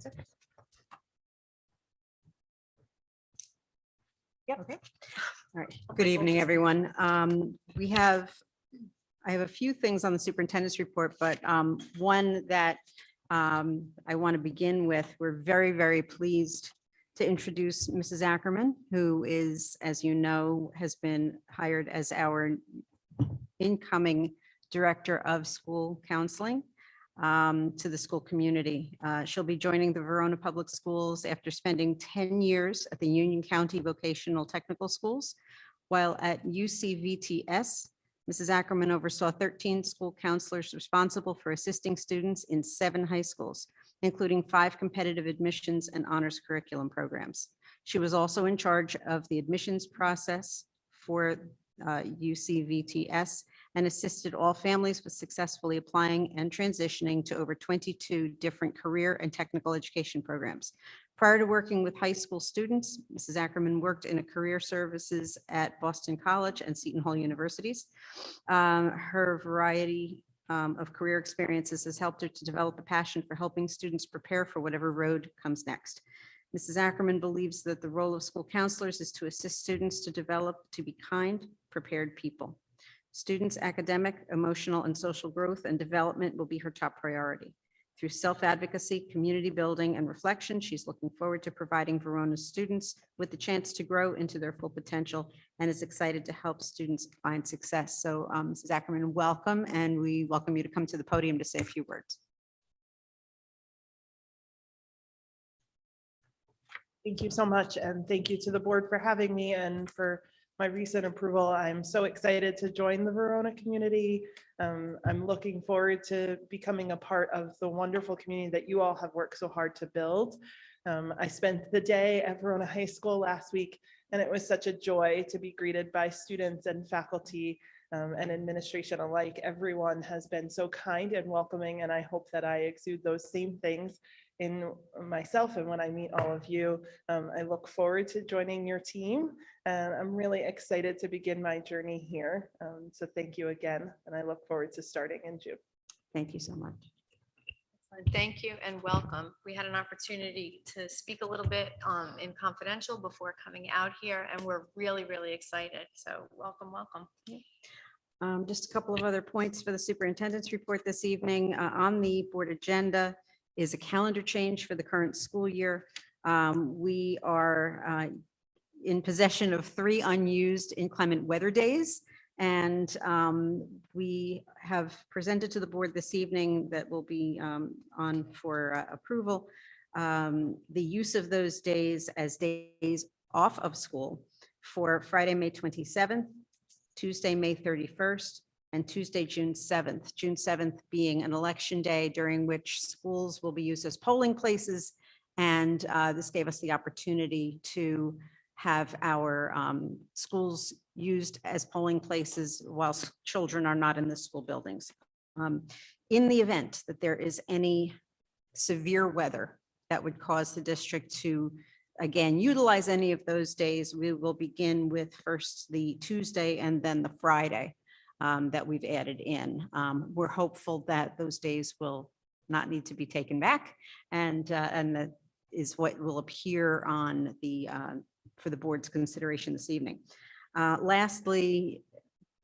That's it. Yep. Okay. All right. Good evening, everyone. I have a few things on the superintendent's report, but one that I want to begin with, we're very, very pleased to introduce Mrs. Ackerman, who is, as you know, has been hired as our incoming Director of School Counseling to the school community. She'll be joining the Verona Public Schools after spending 10 years at the Union County Vocational Technical Schools. While at UCVTS, Mrs. Ackerman oversaw 13 school counselors responsible for assisting students in 7 high schools, including 5 competitive admissions and honors curriculum programs. She was also in charge of the admissions process for UCVTS and assisted all families with successfully applying and transitioning to over 22 different career and technical education programs. Prior to working with high school students, Mrs. Ackerman worked in a career services at Boston College and Seton Hall Universities. Her variety of career experiences has helped her to develop a passion for helping students prepare for whatever road comes next. Mrs. Ackerman believes that the role of school counselors is to assist students to develop to be kind, prepared people. Students' academic, emotional, and social growth and development will be her top priority. Through self-advocacy, community building, and reflection, she's looking forward to providing Verona's students with the chance to grow into their full potential and is excited to help students find success. So Mrs. Ackerman, welcome, and we welcome you to come to the podium to say a few words. Thank you so much, and thank you to the board for having me and for my recent approval. I'm so excited to join the Verona community. I'm looking forward to becoming a part of the wonderful community that you all have worked so hard to build. I spent the day at Verona High School last week, and it was such a joy to be greeted by students and faculty and administration alike. Everyone has been so kind and welcoming, and I hope that I exude those same things in myself and when I meet all of you. I look forward to joining your team, and I'm really excited to begin my journey here. So thank you again, and I look forward to starting in June. Thank you so much. Thank you and welcome. We had an opportunity to speak a little bit in confidential before coming out here, and we're really, really excited. So welcome, welcome. Just a couple of other points for the superintendent's report this evening. On the board agenda is a calendar change for the current school year. We are in possession of 3 unused inclement weather days. And we have presented to the board this evening that will be on for approval, the use of those days as days off of school for Friday, May 27th, Tuesday, May 31st, and Tuesday, June 7th. June 7th being an election day during which schools will be used as polling places. And this gave us the opportunity to have our schools used as polling places whilst children are not in the school buildings. In the event that there is any severe weather that would cause the district to, again, utilize any of those days, we will begin with first the Tuesday and then the Friday that we've added in. We're hopeful that those days will not need to be taken back, and that is what will appear on the for the board's consideration this evening. Lastly,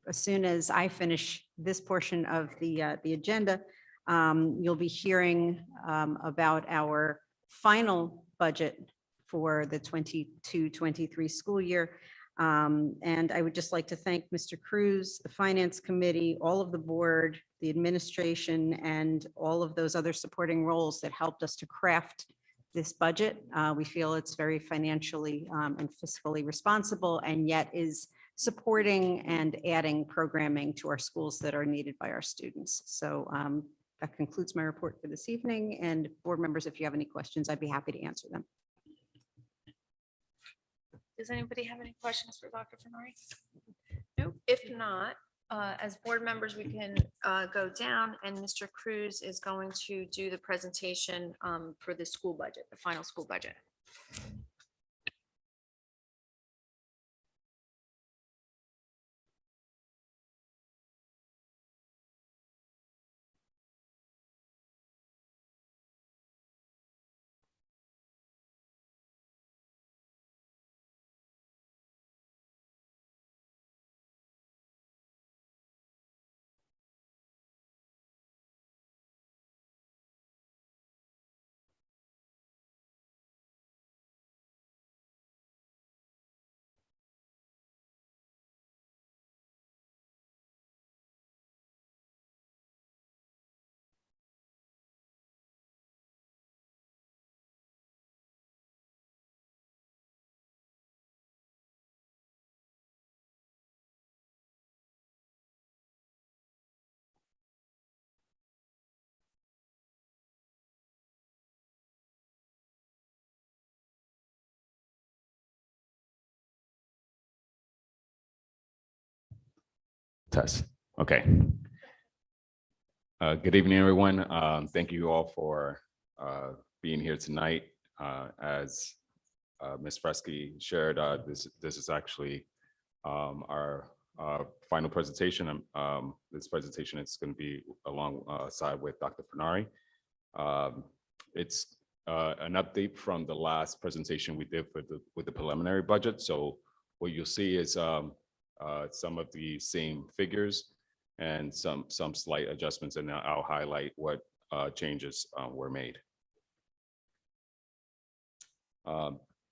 as soon as I finish this portion of the agenda, you'll be hearing about our final budget for the 22-23 school year. And I would just like to thank Mr. Cruz, the Finance Committee, all of the board, the administration, and all of those other supporting roles that helped us to craft this budget. We feel it's very financially and fiscally responsible, and yet is supporting and adding programming to our schools that are needed by our students. So that concludes my report for this evening. And board members, if you have any questions, I'd be happy to answer them. Does anybody have any questions for Dr. Fenari? No. If not, as board members, we can go down, and Mr. Cruz is going to do the presentation for the school budget, the final school budget. test. Okay. Good evening, everyone. Thank you all for being here tonight. As Ms. Fresky shared, this is actually our final presentation. This presentation is going to be alongside with Dr. Fernari. It's an update from the last presentation we did with the preliminary budget. So what you'll see is some of the same figures and some slight adjustments, and I'll highlight what changes were made.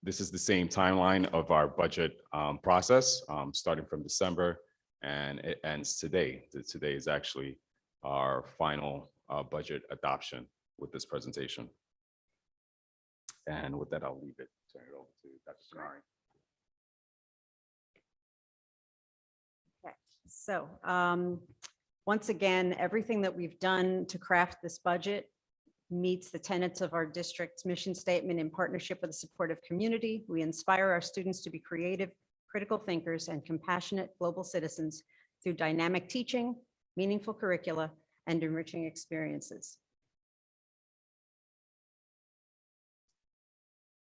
This is the same timeline of our budget process, starting from December, and it ends today. Today is actually our final budget adoption with this presentation. And with that, I'll leave it, turn it over to Dr. Fernari. Okay, so once again, everything that we've done to craft this budget meets the tenets of our district's mission statement. In partnership with a supportive community, we inspire our students to be creative, critical thinkers, and compassionate global citizens through dynamic teaching, meaningful curricula, and enriching experiences.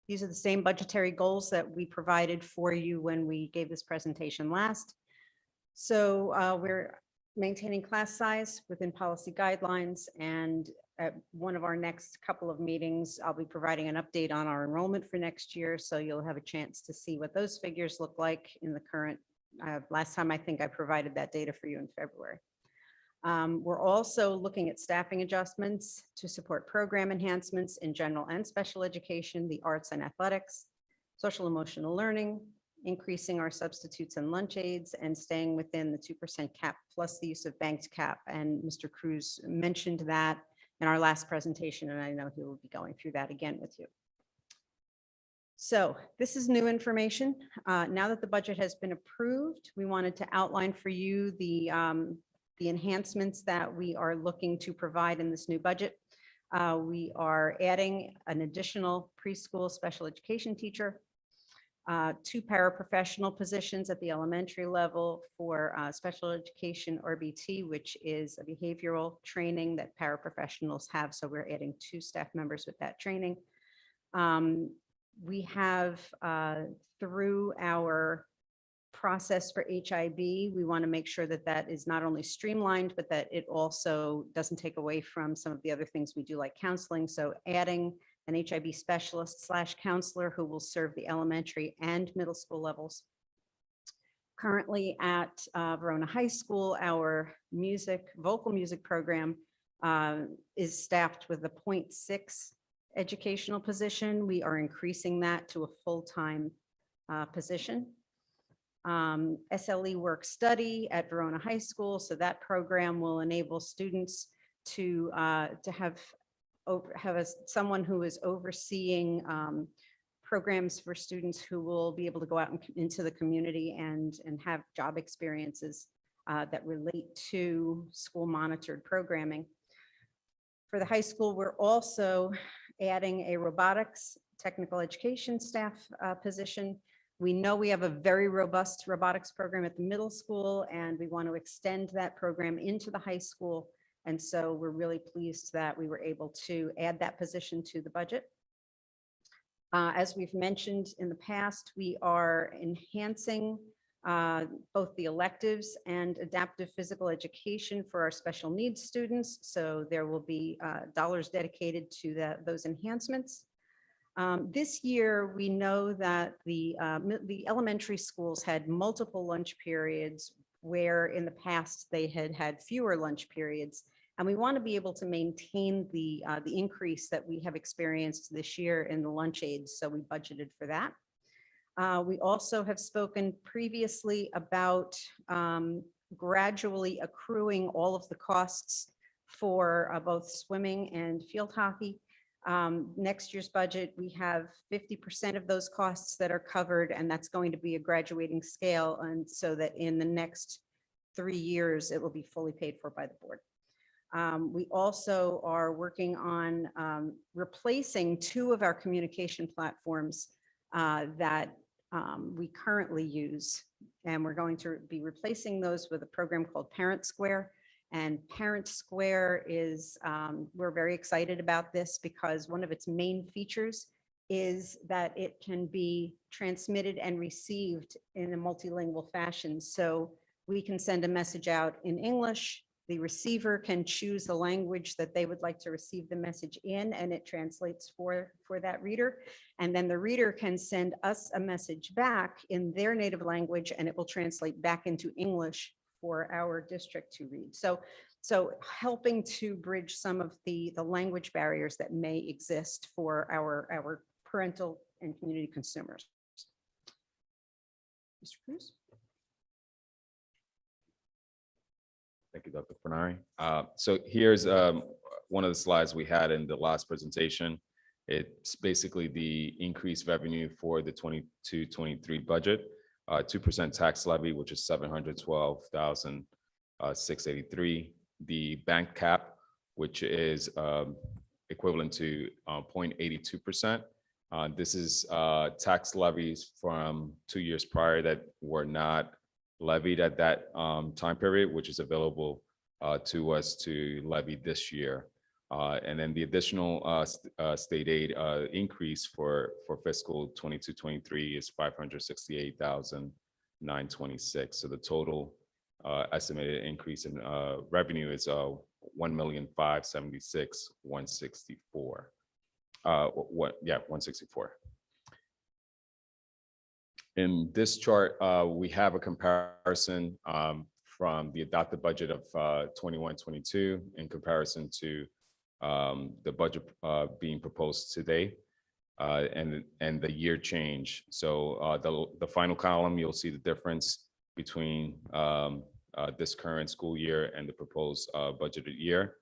These are the same budgetary goals that we provided for you when we gave this presentation last. So we're maintaining class size within policy guidelines, and at one of our next couple of meetings, I'll be providing an update on our enrollment for next year. So you'll have a chance to see what those figures look like in the current, last time I think I provided that data for you in February. We're also looking at staffing adjustments to support program enhancements in general and special education, the arts and athletics, social emotional learning, increasing our substitutes and lunch aids, and staying within the 2% cap plus the use of banked cap. And Mr. Cruz mentioned that in our last presentation, and I know he will be going through that again with you. So this is new information. Now that the budget has been approved, we wanted to outline for you the enhancements that we are looking to provide in this new budget. We are adding an additional preschool special education teacher, 2 paraprofessional positions at the elementary level for special education RBT, which is a behavioral training that paraprofessionals have. So we're adding 2 staff members with that training. We have through our process for HIB, we want to make sure that that is not only streamlined, but that it also doesn't take away from some of the other things we do, like counseling. So adding an HIB specialist / counselor who will serve the elementary and middle school levels. Currently at Verona High School, our vocal music program is staffed with a 0.6 educational position. We are increasing that to a full-time position. SLE work study at Verona High School. So that program will enable students to have someone who is overseeing programs for students who will be able to go out into the community and have job experiences that relate to school monitored programming. For the high school, we're also adding a robotics technical education staff position. We know we have a very robust robotics program at the middle school, and we want to extend that program into the high school. And so we're really pleased that we were able to add that position to the budget. As we've mentioned in the past, we are enhancing both the electives and adaptive physical education for our special needs students. So there will be dollars dedicated to those enhancements. This year, we know that the elementary schools had multiple lunch periods where in the past they had fewer lunch periods. And we want to be able to maintain the increase that we have experienced this year in the lunch aids. So we budgeted for that. We also have spoken previously about gradually accruing all of the costs for both swimming and field hockey. Next year's budget, we have 50% of those costs that are covered, and that's going to be a graduating scale. And so that in the next 3 years, it will be fully paid for by the board. We also are working on replacing 2 of our communication platforms that we currently use. And we're going to be replacing those with a program called Parent Square. And Parent Square is, we're very excited about this because one of its main features is that it can be transmitted and received in a multilingual fashion. So we can send a message out in English. The receiver can choose the language that they would like to receive the message in, and it translates for that reader. And then the reader can send us a message back in their native language, and it will translate back into English for our district to read. So helping to bridge some of the language barriers that may exist for our parental and community consumers. Mr. Cruz? Thank you, Dr. Fenari. So here's one of the slides we had in the last presentation. It's basically the increased revenue for the 22-23 budget. 2% tax levy, which is $712,683. The bank cap, which is equivalent to 0.82%. This is tax levies from 2 years prior that were not levied at that time period, which is available to us to levy this year. And then the additional state aid increase for fiscal 22-23 is $568,926. So the total estimated increase in revenue is $1,576,164. 164. In this chart, we have a comparison from the adopted budget of 21-22 in comparison to the budget being proposed today and the year change. So the final column, you'll see the difference between this current school year and the proposed budgeted year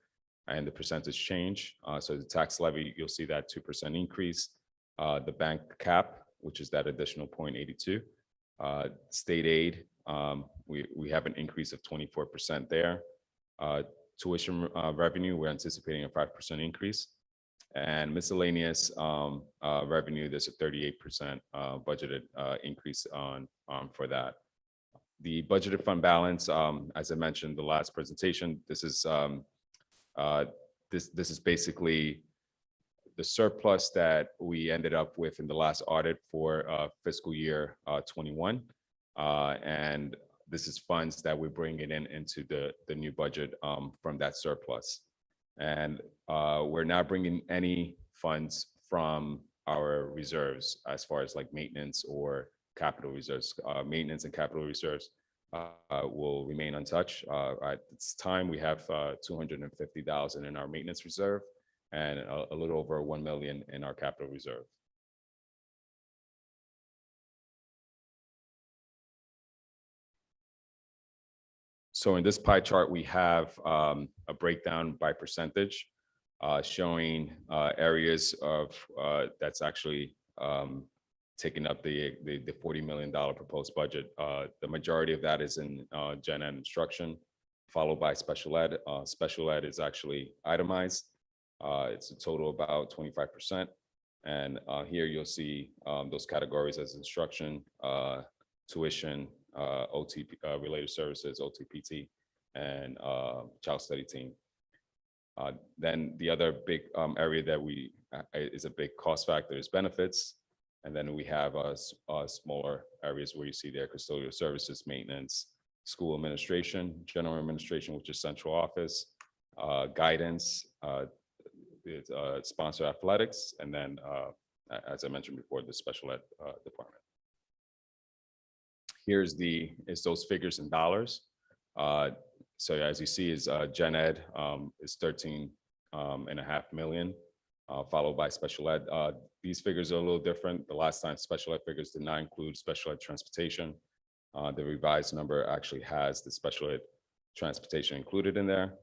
and the percentage change. So the tax levy, you'll see that 2% increase. The bank cap, which is that additional 0.82. State aid, we have an increase of 24% there. Tuition revenue, we're anticipating a 5% increase. And miscellaneous revenue, there's a 38% budgeted increase for that. The budgeted fund balance, as I mentioned the last presentation, this is basically the surplus that we ended up with in the last audit for fiscal year 21. And this is funds that we're bringing into the new budget from that surplus. And we're not bringing any funds from our reserves as far as like maintenance or capital reserves. Maintenance and capital reserves will remain untouched. At this time, we have $250,000 in our maintenance reserve and a little over $1 million in our capital reserve. So in this pie chart, we have a breakdown by percentage showing areas of that's actually taking up the $40 million proposed budget. The majority of that is in gen ed instruction, followed by special ed. Special ed is actually itemized. It's a total about 25%. And here you'll see those categories as instruction, tuition, OT related services, OTPT, and child study team. Then the other big area that is a big cost factor is benefits. And then we have smaller areas where you see there custodial services, maintenance, school administration, general administration, which is central office, guidance, sponsor athletics, and then, as I mentioned before, the special ed department. Here's those figures in dollars. So as you see, is gen ed is 13.5 million, followed by special ed. These figures are a little different. The last time special ed figures did not include special ed transportation. The revised number actually has the special ed transportation included in there.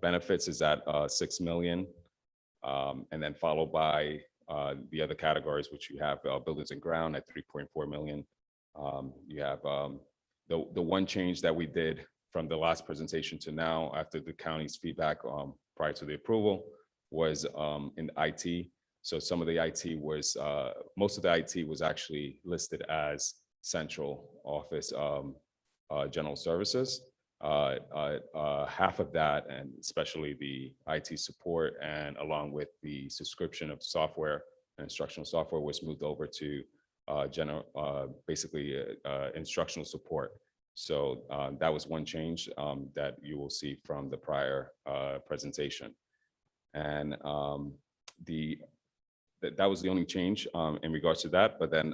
Benefits is at 6 million, and then followed by the other categories, which you have buildings and ground at 3.4 million. You have the one change that we did from the last presentation to now after the county's feedback prior to the approval was in IT. So some of the IT was, most of the IT was actually listed as central office general services. Half of that, and especially the IT support and along with the subscription of software, instructional software, was moved over to basically instructional support. So that was one change that you will see from the prior presentation. And that was the only change in regards to that. But then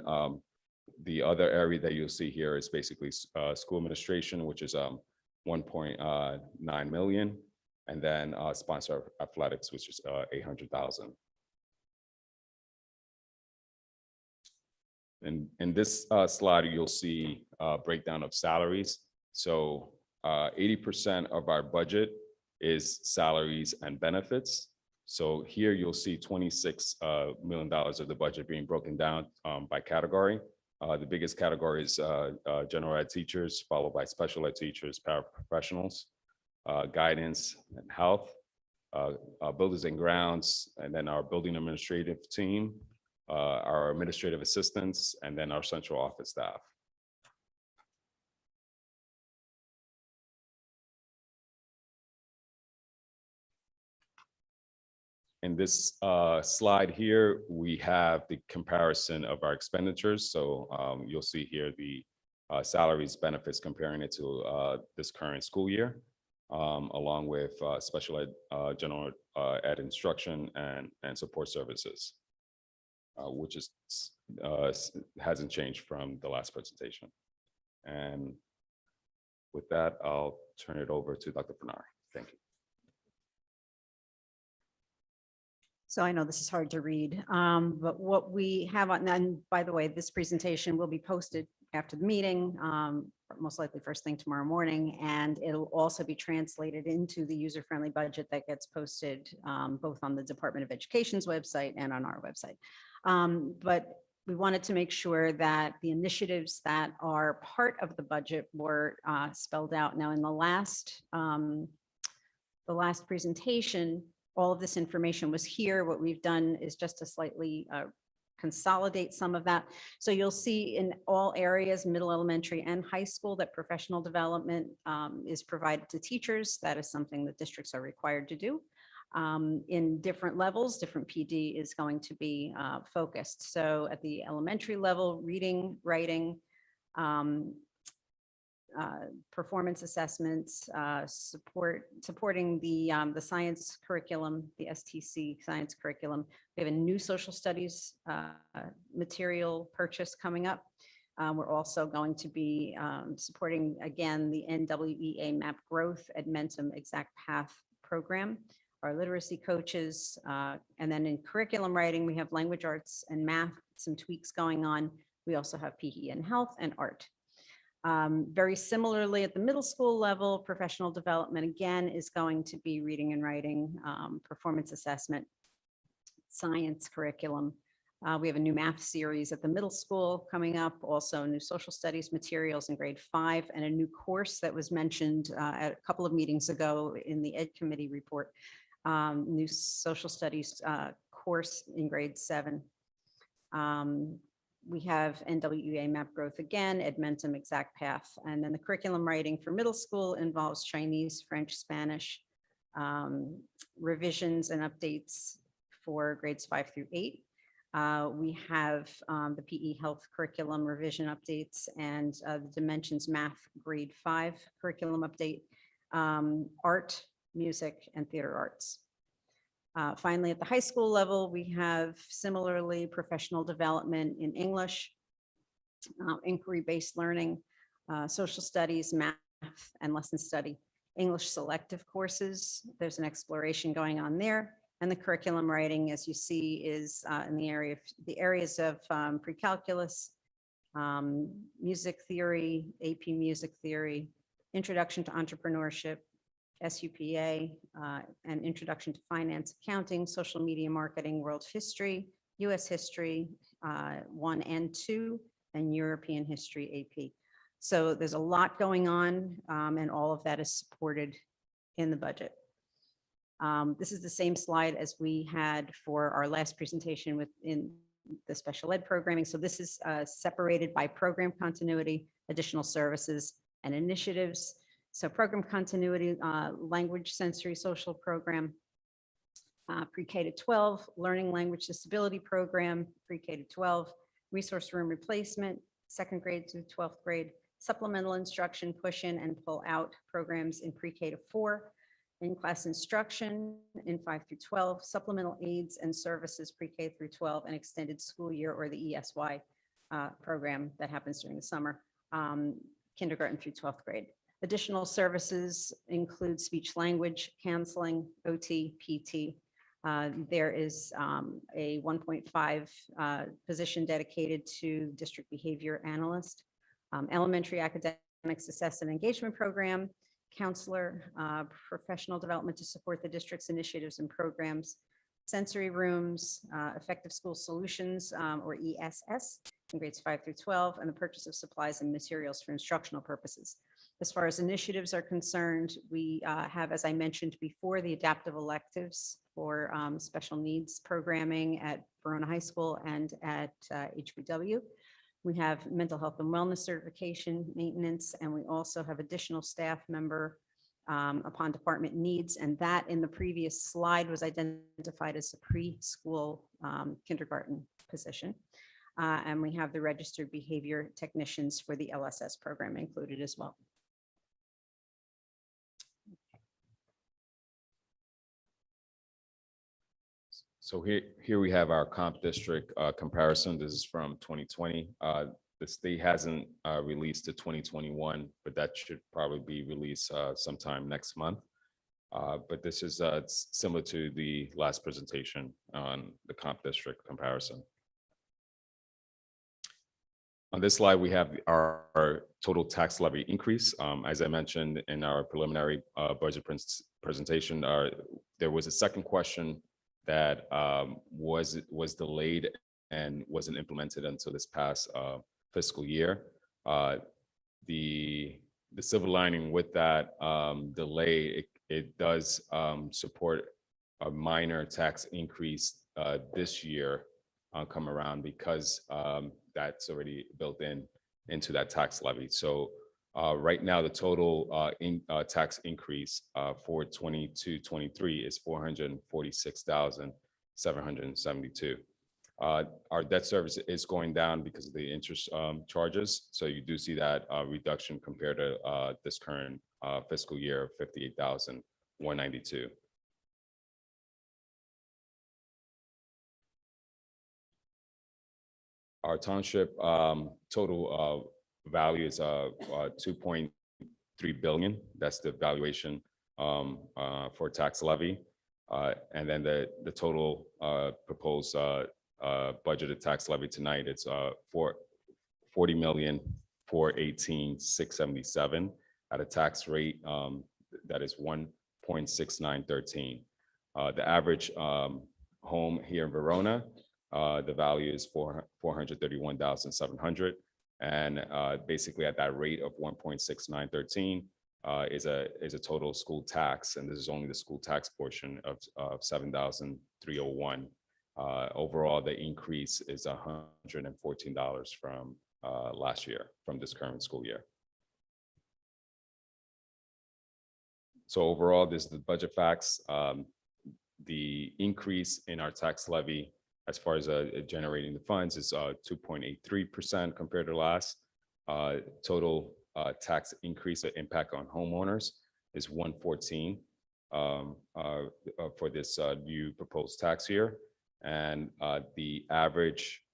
the other area that you'll see here is basically school administration, which is 1.9 million, and then sponsor athletics, which is 800,000. And in this slide, you'll see a breakdown of salaries. So 80% of our budget is salaries and benefits. So here you'll see $26 million of the budget being broken down by category. The biggest category is general ed teachers, followed by special ed teachers, paraprofessionals, guidance and health, buildings and grounds, and then our building administrative team, our administrative assistants, and then our central office staff. In this slide here, we have the comparison of our expenditures. So you'll see here the salaries, benefits, comparing it to this current school year, along with special ed, general ed instruction and support services, which is hasn't changed from the last presentation. And with that, I'll turn it over to Dr. Fernari. Thank you. So I know this is hard to read, but what we have on, and by the way, this presentation will be posted after the meeting, most likely first thing tomorrow morning, and it'll also be translated into the user-friendly budget that gets posted both on the Department of Education's website and on our website. But we wanted to make sure that the initiatives that are part of the budget were spelled out. Now, in the last presentation, all of this information was here. What we've done is just to slightly consolidate some of that. So you'll see in all areas, middle, elementary, and high school, that professional development is provided to teachers. That is something that districts are required to do. In different levels, different PD is going to be focused. So at the elementary level, reading, writing, performance assessments, supporting the science curriculum, the STC science curriculum. We have a new social studies material purchase coming up. We're also going to be supporting, again, the NWEA MAP Growth Edmentum Exact Path program, our literacy coaches, and then in curriculum writing, we have language arts and math, some tweaks going on. We also have PE and health and art. Very similarly, at the middle school level, professional development, again, is going to be reading and writing, performance assessment, science curriculum. We have a new math series at the middle school coming up, also new social studies materials in grade 5, and a new course that was mentioned at a couple of meetings ago in the Ed Committee report, new social studies course in grade 7. We have NWEA MAP Growth again, Edmentum Exact Path, and then the curriculum writing for middle school involves Chinese, French, Spanish, revisions and updates for grades 5 through 8. We have the PE health curriculum revision updates and the Dimensions Math grade 5 curriculum update, art, music, and theater arts. Finally, at the high school level, we have similarly professional development in English, inquiry-based learning, social studies, math, and lesson study. English selective courses, there's an exploration going on there. And the curriculum writing, as you see, is in the areas of pre-calculus, music theory, AP music theory, introduction to entrepreneurship, SUPA, and Introduction to Finance, Accounting, Social Media Marketing, World History, US History 1 and 2, and European History AP. So there's a lot going on, and all of that is supported in the budget. This is the same slide as we had for our last presentation within the special ed programming. So this is separated by program continuity, additional services, and initiatives. So program continuity, language, sensory, social program, pre-K to 12, learning language disability program, pre-K to 12, resource room replacement, second grade to 12th grade, supplemental instruction, push in and pull out programs in pre-K to 4, in-class instruction in 5 through 12, supplemental aids and services pre-K through 12, and extended school year, or the ESY program that happens during the summer, kindergarten through 12th grade. Additional services include speech language, counseling, OT, PT. There is a 1.5 position dedicated to district behavior analyst, elementary academics assess and engagement program, counselor, professional development to support the district's initiatives and programs, sensory rooms, effective school solutions, or ESS, in grades 5 through 12, and the purchase of supplies and materials for instructional purposes. As far as initiatives are concerned, we have, as I mentioned before, the adaptive electives for special needs programming at Verona High School and at HBW. We have mental health and wellness certification, maintenance, and we also have additional staff member upon department needs. And that in the previous slide was identified as a preschool kindergarten position. And we have the registered behavior technicians for the LSS program included as well. So here we have our comp district comparison. This is from 2020. The state hasn't released the 2021, but that should probably be released sometime next month. But this is similar to the last presentation on the comp district comparison. On this slide, we have our total tax levy increase. As I mentioned in our preliminary budget presentation, there was a second question that was delayed and wasn't implemented until this past fiscal year. The silver lining with that delay, it does support a minor tax increase this year come around, because that's already built into that tax levy. So right now, the total tax increase for 22-23 is $446,772. Our debt service is going down because of the interest charges. So you do see that reduction compared to this current fiscal year of $58,192. Our township total value is $2.3 billion. That's the valuation for tax levy. And then the total proposed budgeted tax levy tonight, it's $40,418,677 at a tax rate that is 1.6913. The average home here in Verona, the value is $431,700. And basically at that rate of 1.6913 is a total school tax. And this is only the school tax portion of $7,301. Overall, the increase is $114 from last year, from this current school year. So overall, this is the budget facts. The increase in our tax levy as far as generating the funds is 2.83% compared to last. Total tax increase or impact on homeowners is 114 for this new proposed tax year. And the average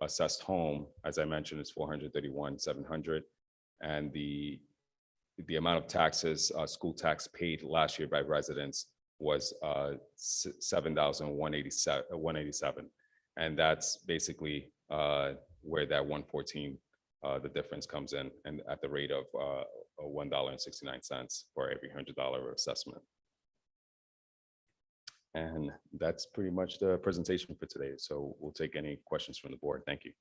assessed home, as I mentioned, is $431,700. And the amount of taxes, school tax paid last year by residents was $7,187. And that's basically where that 114, the difference comes in, and at the rate of $1.69 for every $100 assessment. And that's pretty much the presentation for today. So we'll take any questions from the board. Thank you.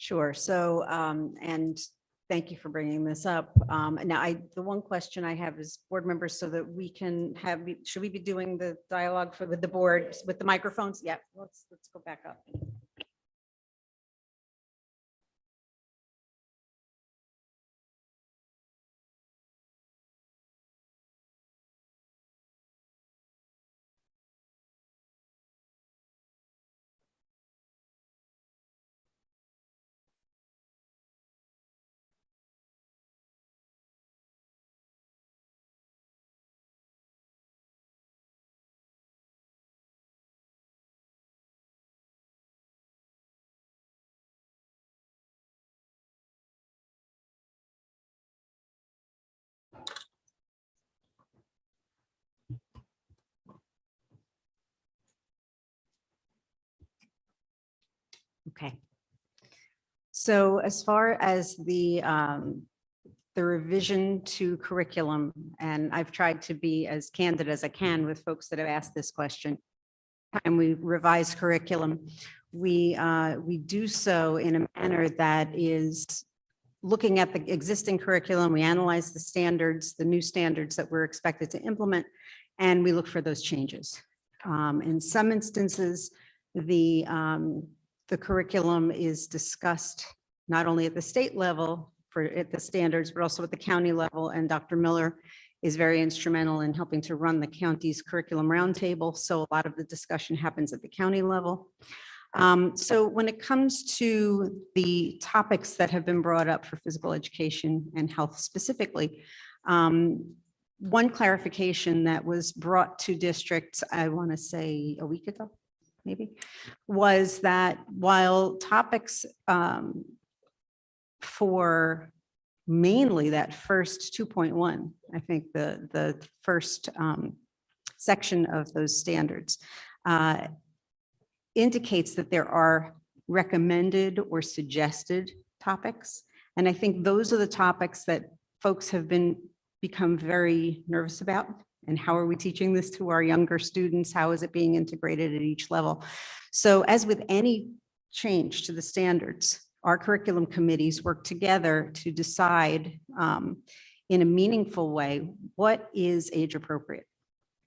Sure. So, and thank you for bringing this up. Now, the one question I have is board members, so that we can have, should we be doing the dialogue with the board with the microphones? Yeah, let's go back up. Okay. So as far as the revision to curriculum, and I've tried to be as candid as I can with folks that have asked this question, and we revise curriculum, we do so in a manner that is looking at the existing curriculum, we analyze the standards, the new standards that we're expected to implement, and we look for those changes. In some instances, the curriculum is discussed not only at the state level at the standards, but also at the county level. And Dr. Miller is very instrumental in helping to run the county's curriculum roundtable. So a lot of the discussion happens at the county level. So when it comes to the topics that have been brought up for physical education and health specifically, one clarification that was brought to districts, I want to say a week ago, maybe, was that while topics for mainly that first 2.1, I think the first section of those standards indicates that there are recommended or suggested topics. And I think those are the topics that folks have become very nervous about. And how are we teaching this to our younger students? How is it being integrated at each level? So as with any change to the standards, our curriculum committees work together to decide in a meaningful way what is age appropriate.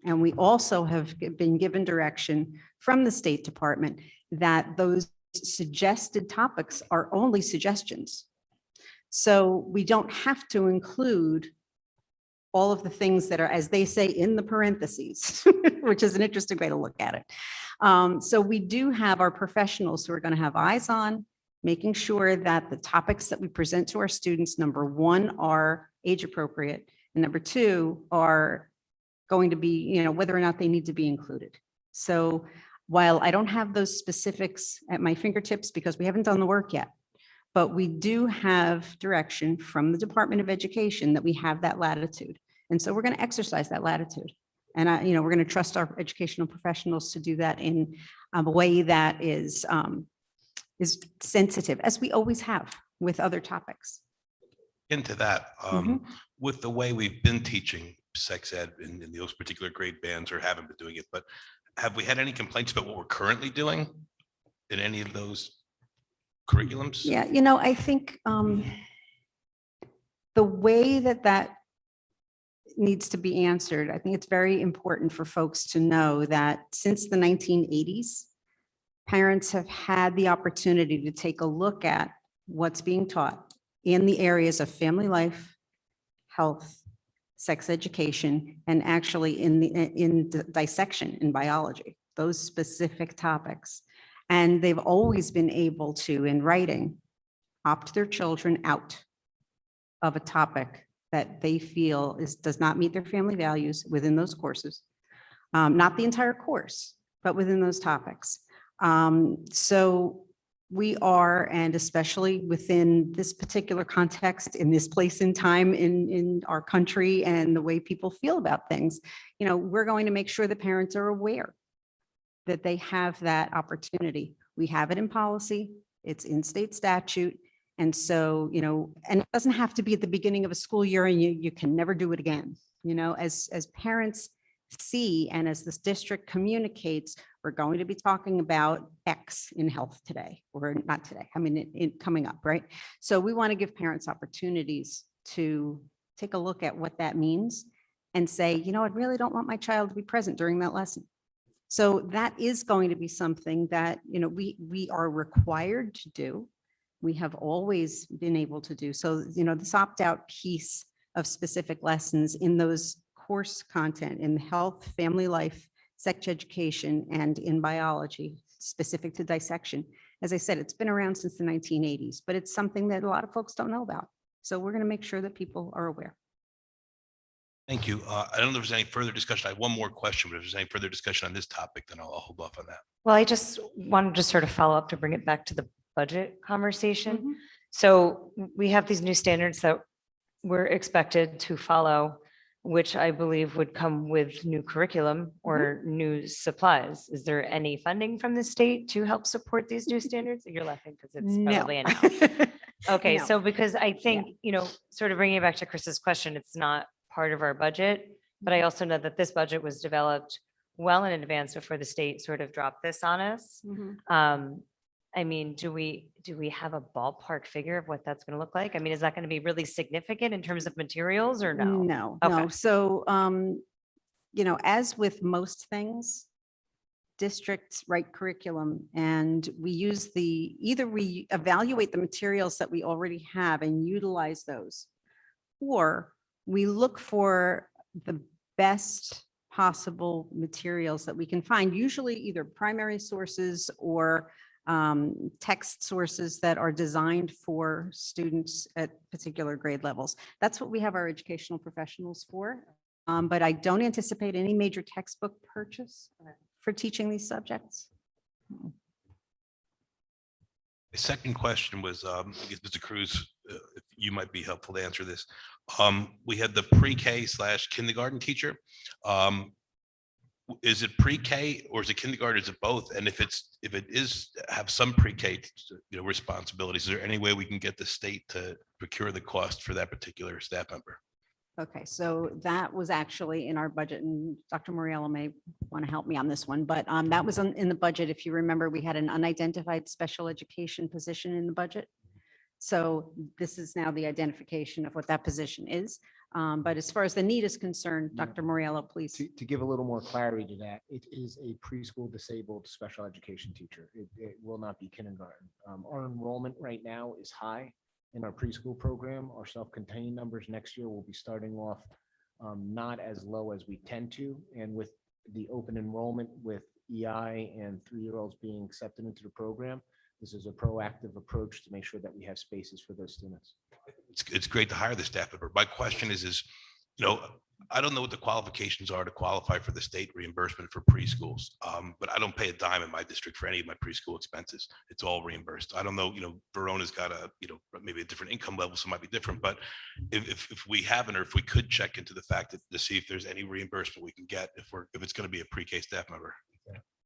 And we also have been given direction from the State Department that those suggested topics are only suggestions. So we don't have to include all of the things that are, as they say, in the parentheses, which is an interesting way to look at it. So we do have our professionals who are going to have eyes on making sure that the topics that we present to our students, number one, are age appropriate, and number two, are going to be, whether or not they need to be included. So while I don't have those specifics at my fingertips because we haven't done the work yet, but we do have direction from the Department of Education that we have that latitude. And so we're going to exercise that latitude. And we're going to trust our educational professionals to do that in a way that is sensitive, as we always have with other topics. Into that, with the way we've been teaching sex ed in those particular grade bands, or haven't been doing it, but have we had any complaints about what we're currently doing in any of those curriculums? Yeah, I think the way that needs to be answered, I think it's very important for folks to know that since the 1980s, parents have had the opportunity to take a look at what's being taught in the areas of family life, health, sex education, and actually in the dissection in biology, those specific topics. And they've always been able to, in writing, opt their children out of a topic that they feel does not meet their family values within those courses. Not the entire course, but within those topics. So we are, and especially within this particular context, in this place in time, in our country and the way people feel about things, we're going to make sure the parents are aware that they have that opportunity. We have it in policy, it's in state statute. And so, and it doesn't have to be at the beginning of a school year and you can never do it again. As parents see, and as this district communicates, We're going to be talking about X in health today, or not today, I mean, coming up, right? So we want to give parents opportunities to take a look at what that means and say, you know, I really don't want my child to be present during that lesson. So that is going to be something that, you know, we are required to do. We have always been able to do. So, you know, this opt-out piece of specific lessons in those course content in health, family life, sex education, and in biology, specific to dissection. As I said, it's been around since the 1980s, but it's something that a lot of folks don't know about. So we're going to make sure that people are aware. Thank you. I don't know if there's any further discussion. I have one more question, but if there's any further discussion on this topic, then I'll hold off on that. Well, I just wanted to sort of follow up to bring it back to the budget conversation. Mhm. So we have these new standards that we're expected to follow, which I believe would come with new curriculum or new supplies. Is there any funding from the state to help support these new standards? You're laughing because it's No. probably a no. Okay, No. so because I think, you know, sort of bringing it back to Chris's question, it's not part of our budget, but I also know that this budget was developed well in advance before the state sort of dropped this on us. Mhm. I mean, do we have a ballpark figure of what that's going to look like? I mean, is that going to be really significant in terms of materials or no? No, Okay. no. So, you know, as with most things, districts write curriculum and we use either we evaluate the materials that we already have and utilize those, or we look for the best possible materials that we can find, usually either primary sources or text sources that are designed for students at particular grade levels. That's what we have our educational professionals for. But I don't anticipate any major textbook purchase for teaching these subjects. The second question was, I guess, Mr. Cruz, if you might be helpful to answer this. We had the pre-K/kindergarten teacher. Is it pre-K or is it kindergarten? Is it both? And if it is have some pre-K, you know, responsibilities, is there any way we can get the state to procure the cost for that particular staff member? Okay, so that was actually in our budget, and Dr. Moriello may want to help me on this one, but that was in the budget. If you remember, we had an unidentified special education position in the budget. So this is now the identification of what that position is. But as far as the need is concerned, Dr. Moriello, please. To give a little more clarity to that, it is a preschool disabled special education teacher. It will not be kindergarten. Our enrollment right now is high in our preschool program. Our self-contained numbers next year will be starting off not as low as we tend to. And with the open enrollment with EI and 3-year-olds being accepted into the program, this is a proactive approach to make sure that we have spaces for those students. It's great to hire the staff member. My question is, you know, I don't know what the qualifications are to qualify for the state reimbursement for preschools. But I don't pay a dime in my district for any of my preschool expenses. It's all reimbursed. I don't know, you know, Verona's got a, you know, maybe a different income level, so it might be different, but if we haven't, or if we could check into the fact that to see if there's any reimbursement we can get if it's going to be a pre-K staff member.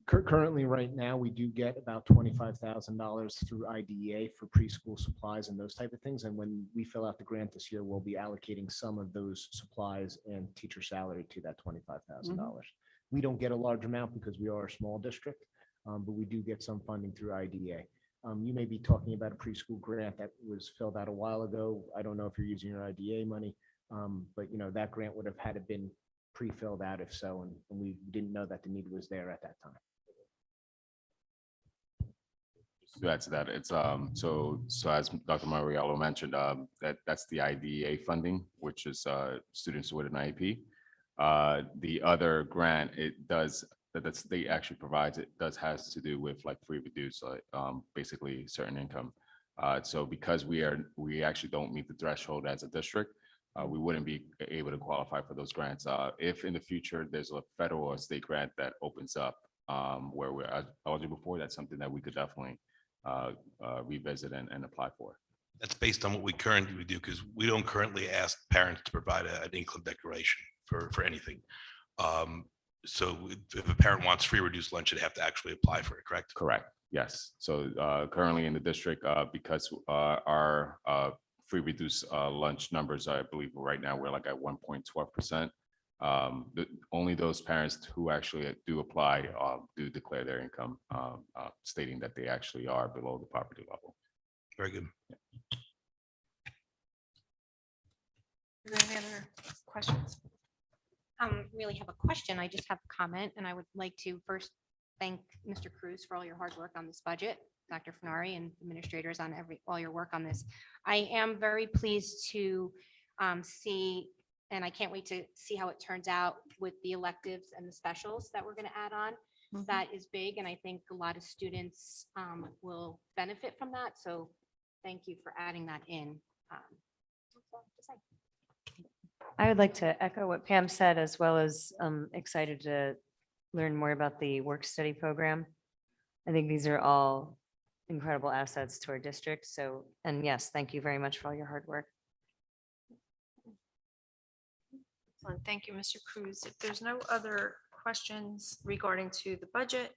Currently, right now, we do get about $25,000 through IDEA for preschool supplies and those type of things. And when we fill out the grant this year, we'll be allocating some of those supplies and teacher salary to that $25,000. We don't get a large amount because we are a small district, but we do get some funding through IDEA. You may be talking about a preschool grant that was filled out a while ago. I don't know if you're using your IDEA money, but you know that grant would have had to been pre-filled out if so, and we didn't know that the need was there at that time. That's that. It's so as Dr. Mariello mentioned, that's the IDEA funding, which is students with an IEP. The other grant, it does that the state actually provides, it has to do with like free reduced, basically certain income. So because we actually don't meet the threshold as a district, we wouldn't be able to qualify for those grants. If in the future there's a federal or state grant that opens up where we're eligible for, that's something that we could definitely revisit and apply for. That's based on what we currently do, because we don't currently ask parents to provide an income declaration for anything. So if a parent wants free reduced lunch, they'd have to actually apply for it, correct? Correct. Yes. So currently in the district, because our free reduced lunch numbers, I believe right now we're like at 1.12%. only those parents who actually do apply do declare their income, stating that they actually are below the poverty level. Very good. Are there any other questions? Really have a question. I just have a comment, and I would like to first thank Mr. Cruz for all your hard work on this budget, Dr. Fenari and administrators on all your work on this. I am very pleased to see, and I can't wait to see how it turns out with the electives and the specials that we're going to add on. Mhm. That is big, and I think a lot of students will benefit from that. So thank you for adding that in. That's all I have to say. I would like to echo what Pam said, as well as excited to learn more about the work study program. I think these are all incredible assets to our district. So, and yes, thank you very much for all your hard work. Excellent. Thank you, Mr. Cruz. If there's no other questions regarding to the budget,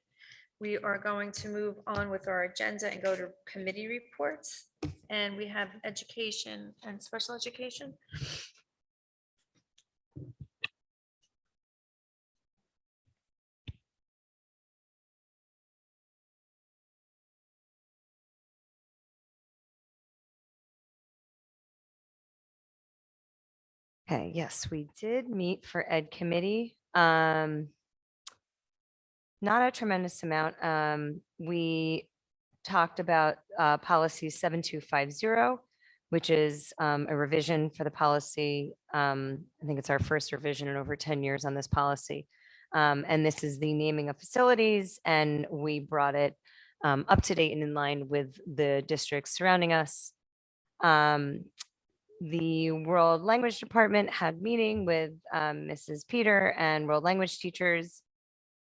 we are going to move on with our agenda and go to committee reports. And we have education and special education. Okay, yes, we did meet for Ed Committee. Not a tremendous amount. We talked about policy 7250, which is a revision for the policy. I think it's our first revision in over 10 years on this policy. And this is the naming of facilities, and we brought it up to date and in line with the districts surrounding us. The World Language Department had meeting with Mrs. Peter, and world language teachers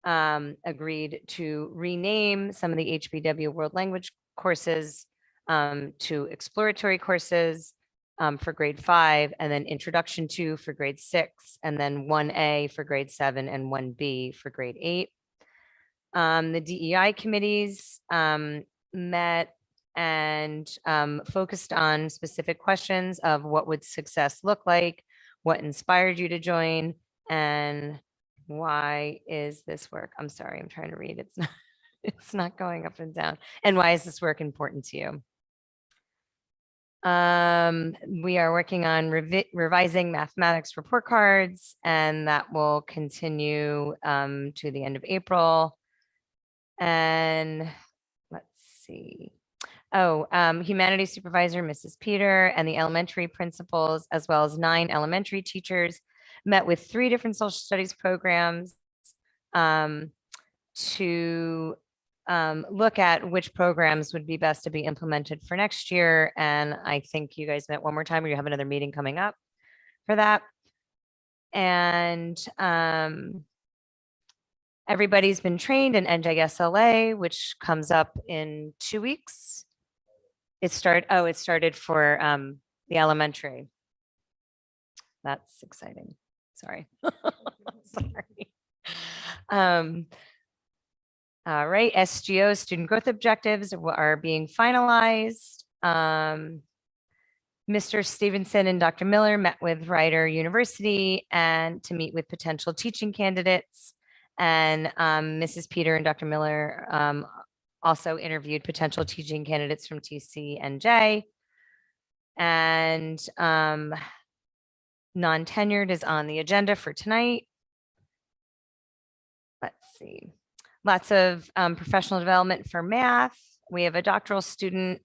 agreed to rename some of the HBW world language courses to exploratory courses for grade 5, and then introduction to for grade 6, and then 1A for grade 7 and 1B for grade 8. The DEI committees met and focused on specific questions of what would success look like, what inspired you to join, and why is this work? I'm sorry, I'm trying to read. It's not going up and down. And why is this work important to you? We are working on revising mathematics report cards, and that will continue to the end of April. And let's see. Oh, humanities supervisor, Mrs. Peter, and the elementary principals, as well as 9 elementary teachers, met with 3 different social studies programs to look at which programs would be best to be implemented for next year. And I think you guys met one more time, or you have another meeting coming up for that. And everybody's been trained in NJSLA, which comes up in 2 weeks. It started for the elementary. That's exciting. Sorry. Sorry. All right, SGO, student growth objectives are being finalized. Mr. Stevenson and Dr. Miller met with Rider University and to meet with potential teaching candidates. And Mrs. Peter and Dr. Miller also interviewed potential teaching candidates from TC and J. And non-tenured is on the agenda for tonight. Let's see. Lots of professional development for math. We have a doctoral student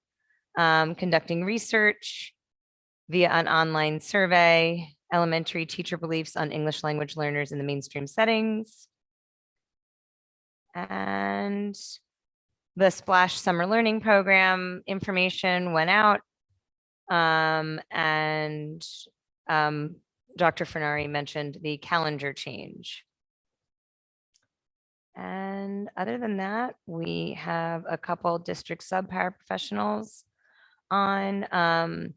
conducting research via an online survey, elementary teacher beliefs on English language learners in the mainstream settings. And the Splash Summer Learning Program information went out. And Dr. Fenari mentioned the calendar change. And other than that, we have a couple district sub-paraprofessionals on.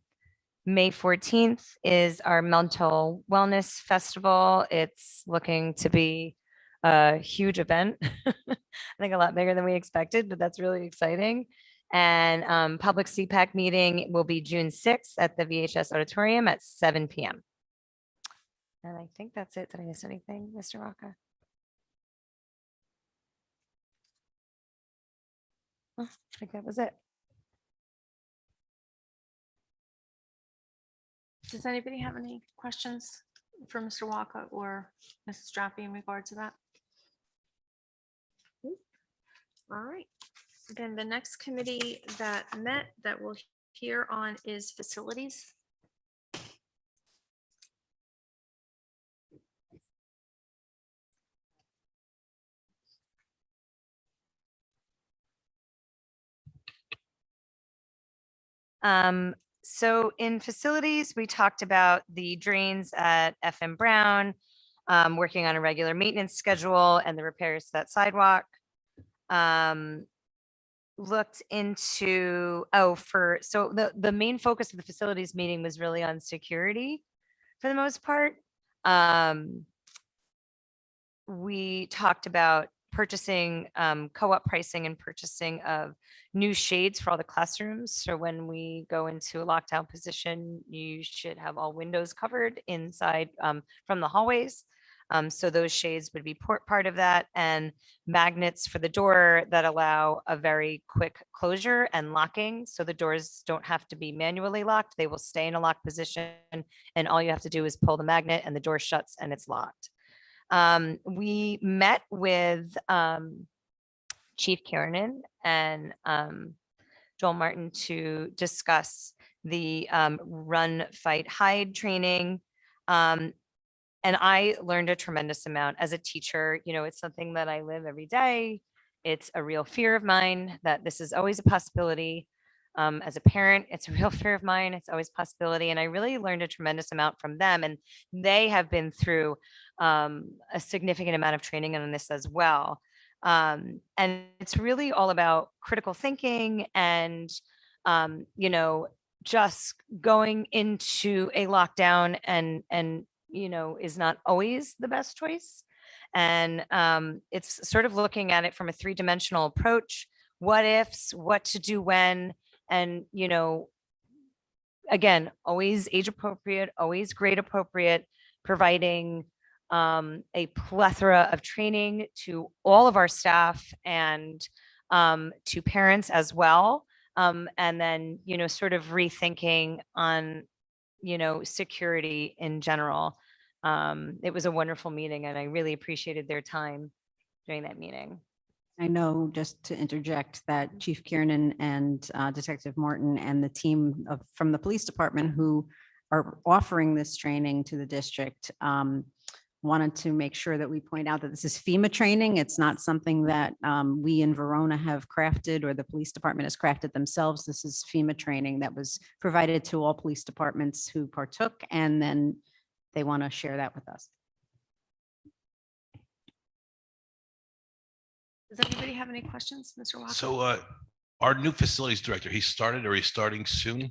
May 14th is our mental wellness festival. It's looking to be a huge event. I think a lot bigger than we expected, but that's really exciting. And public CPAC meeting will be June 6th at the VHS auditorium at 7 p.m. And I think that's it. Did I miss anything, Mr. Rocca? I think that was it. Does anybody have any questions for Mr. Walker or Mrs. Drappi in regard to that? All right. Then the next committee that met that we'll hear on is facilities. So in facilities, we talked about the drains at FM Brown, working on a regular maintenance schedule and the repairs to that sidewalk. Looked into, so the main focus of the facilities meeting was really on security for the most part. We talked about purchasing co-op pricing and purchasing of new shades for all the classrooms. So when we go into a lockdown position, you should have all windows covered inside from the hallways. So those shades would be part of that, and magnets for the door that allow a very quick closure and locking. So the doors don't have to be manually locked. They will stay in a locked position, and all you have to do is pull the magnet and the door shuts and it's locked. We met with Chief Kiernan and Joel Martin to discuss the run, fight, hide training. And I learned a tremendous amount as a teacher. You know, it's something that I live every day. It's a real fear of mine that this is always a possibility. As a parent, it's a real fear of mine. It's always a possibility. And I really learned a tremendous amount from them. And they have been through a significant amount of training on this as well. And it's really all about critical thinking and, you know, just going into a lockdown and you know, is not always the best choice. And it's sort of looking at it from a three-dimensional approach. What ifs, what to do when, and, you know, again, always age appropriate, always grade appropriate, providing a plethora of training to all of our staff and to parents as well. And then, you know, sort of rethinking on, you know, security in general. It was a wonderful meeting and I really appreciated their time during that meeting. I know, just to interject, that Chief Kiernan and Detective Martin and the team from the police department who are offering this training to the district wanted to make sure that we point out that this is FEMA training. It's not something that we in Verona have crafted or the police department has crafted themselves. This is FEMA training that was provided to all police departments who partook, and then they want to share that with us. Does anybody have any questions, Mr. Walker? So our new facilities director, he started or he's starting soon?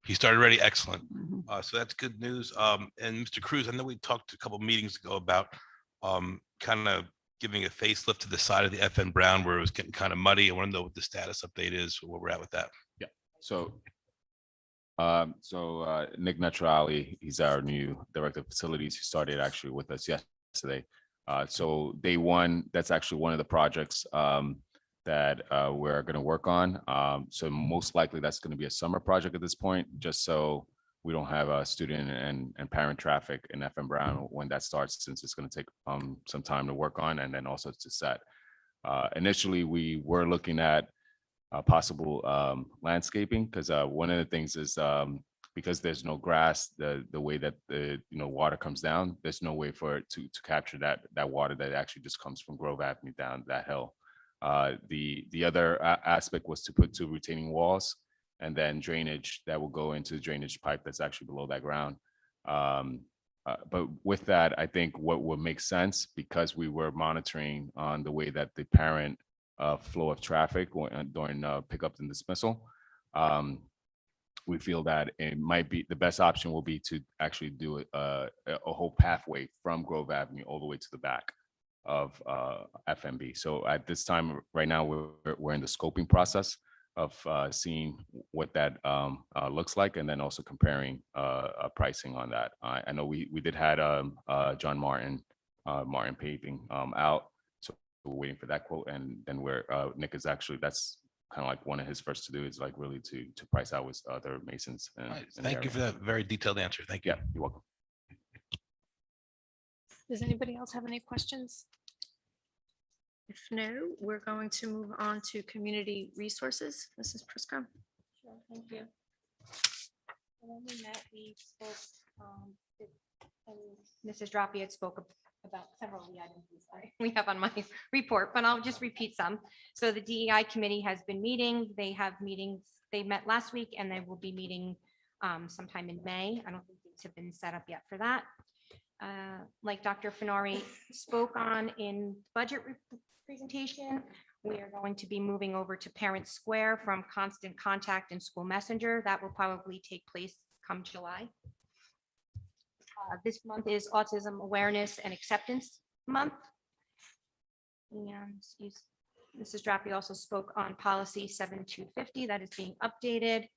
He started already, excellent. Mhm. So that's good news. And Mr. Cruz, I know we talked a couple meetings ago about kind of giving a facelift to the side of the FN Brown where it was getting kind of muddy. I want to know what the status update is, where we're at with that. So, Nick Naturali, he's our new director of facilities. He started actually with us yesterday. So day one, that's actually one of the projects that we're going to work on. So most likely that's going to be a summer project at this point, just so we don't have a student and parent traffic in FM Brown when that starts, since it's going to take some time to work on and then also to set. Initially, we were looking at possible landscaping, because one of the things is because there's no grass, the way that the water comes down, there's no way for it to capture that water that actually just comes from Grove Avenue down that hill. The other aspect was to put 2 retaining walls and then drainage that will go into the drainage pipe that's actually below that ground. But with that, I think what would make sense, because we were monitoring on the way that the parent flow of traffic during pickup and dismissal, we feel that it might be the best option will be to actually do a whole pathway from Grove Avenue all the way to the back of FMB. So at this time, right now, we're in the scoping process. seeing what that looks like, and then also comparing pricing on that. I know we did had John Martin Paving out, so we're waiting for that quote, and then Nick is actually, that's kind of like one of his first to do, is like really to price out with other masons. All right, thank you for that very detailed answer. Thank you. Yeah, you're welcome. Does anybody else have any questions? If no, we're going to move on to community resources. Mrs. Prisco. Sure, thank you. When we met, we spoke, and Mrs. Drappi had spoke about several of the items we have on my report, but I'll just repeat some. So the DEI committee has been meeting. They have meetings. They met last week and they will be meeting sometime in May. I don't think things have been set up yet for that. Like Dr. Fenari spoke on in budget presentation, we are going to be moving over to Parent Square from Constant Contact and School Messenger. That will probably take place come July. This month is Autism Awareness and Acceptance Month. And Mrs. Drappi also spoke on policy 7250 that is being updated.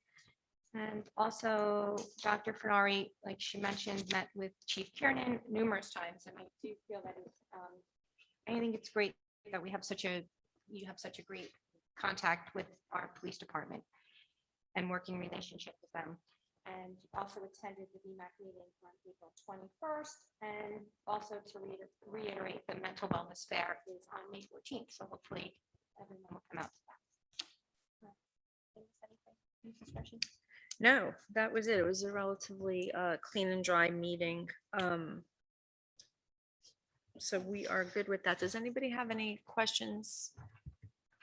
And also Dr. Fenari, like she mentioned, met with Chief Kiernan numerous times. And I do feel that I think it's great that you have such a great contact with our police department and working relationship with them. And also attended the VMAC meeting on April 21st. And also to reiterate, the mental wellness fair is on May 14th. So hopefully everyone will come out to that. No, that was it. It was a relatively clean and dry meeting. So we are good with that. Does anybody have any questions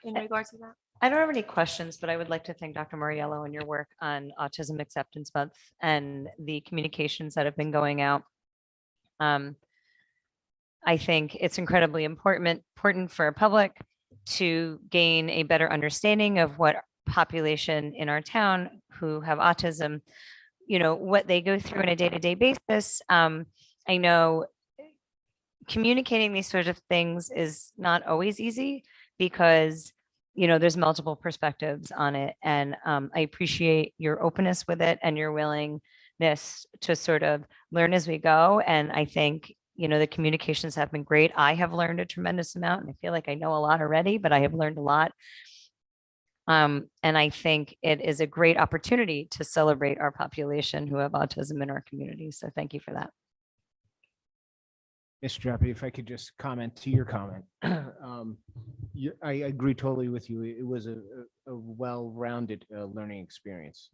in regards to that? I don't have any questions, but I would like to thank Dr. Moriello and your work on Autism Acceptance Month and the communications that have been going out. I think it's incredibly important for our public to gain a better understanding of what population in our town who have autism, what they go through on a day-to-day basis. I know communicating these sort of things is not always easy because there's multiple perspectives on it. And I appreciate your openness with it and your willingness to sort of learn as we go. And I think, the communications have been great. I have learned a tremendous amount and I feel like I know a lot already, but I have learned a lot. And I think it is a great opportunity to celebrate our population who have autism in our community. So thank you for that. Mr. Drappi, if I could just comment to your comment. I agree totally with you. It was a well-rounded learning experience.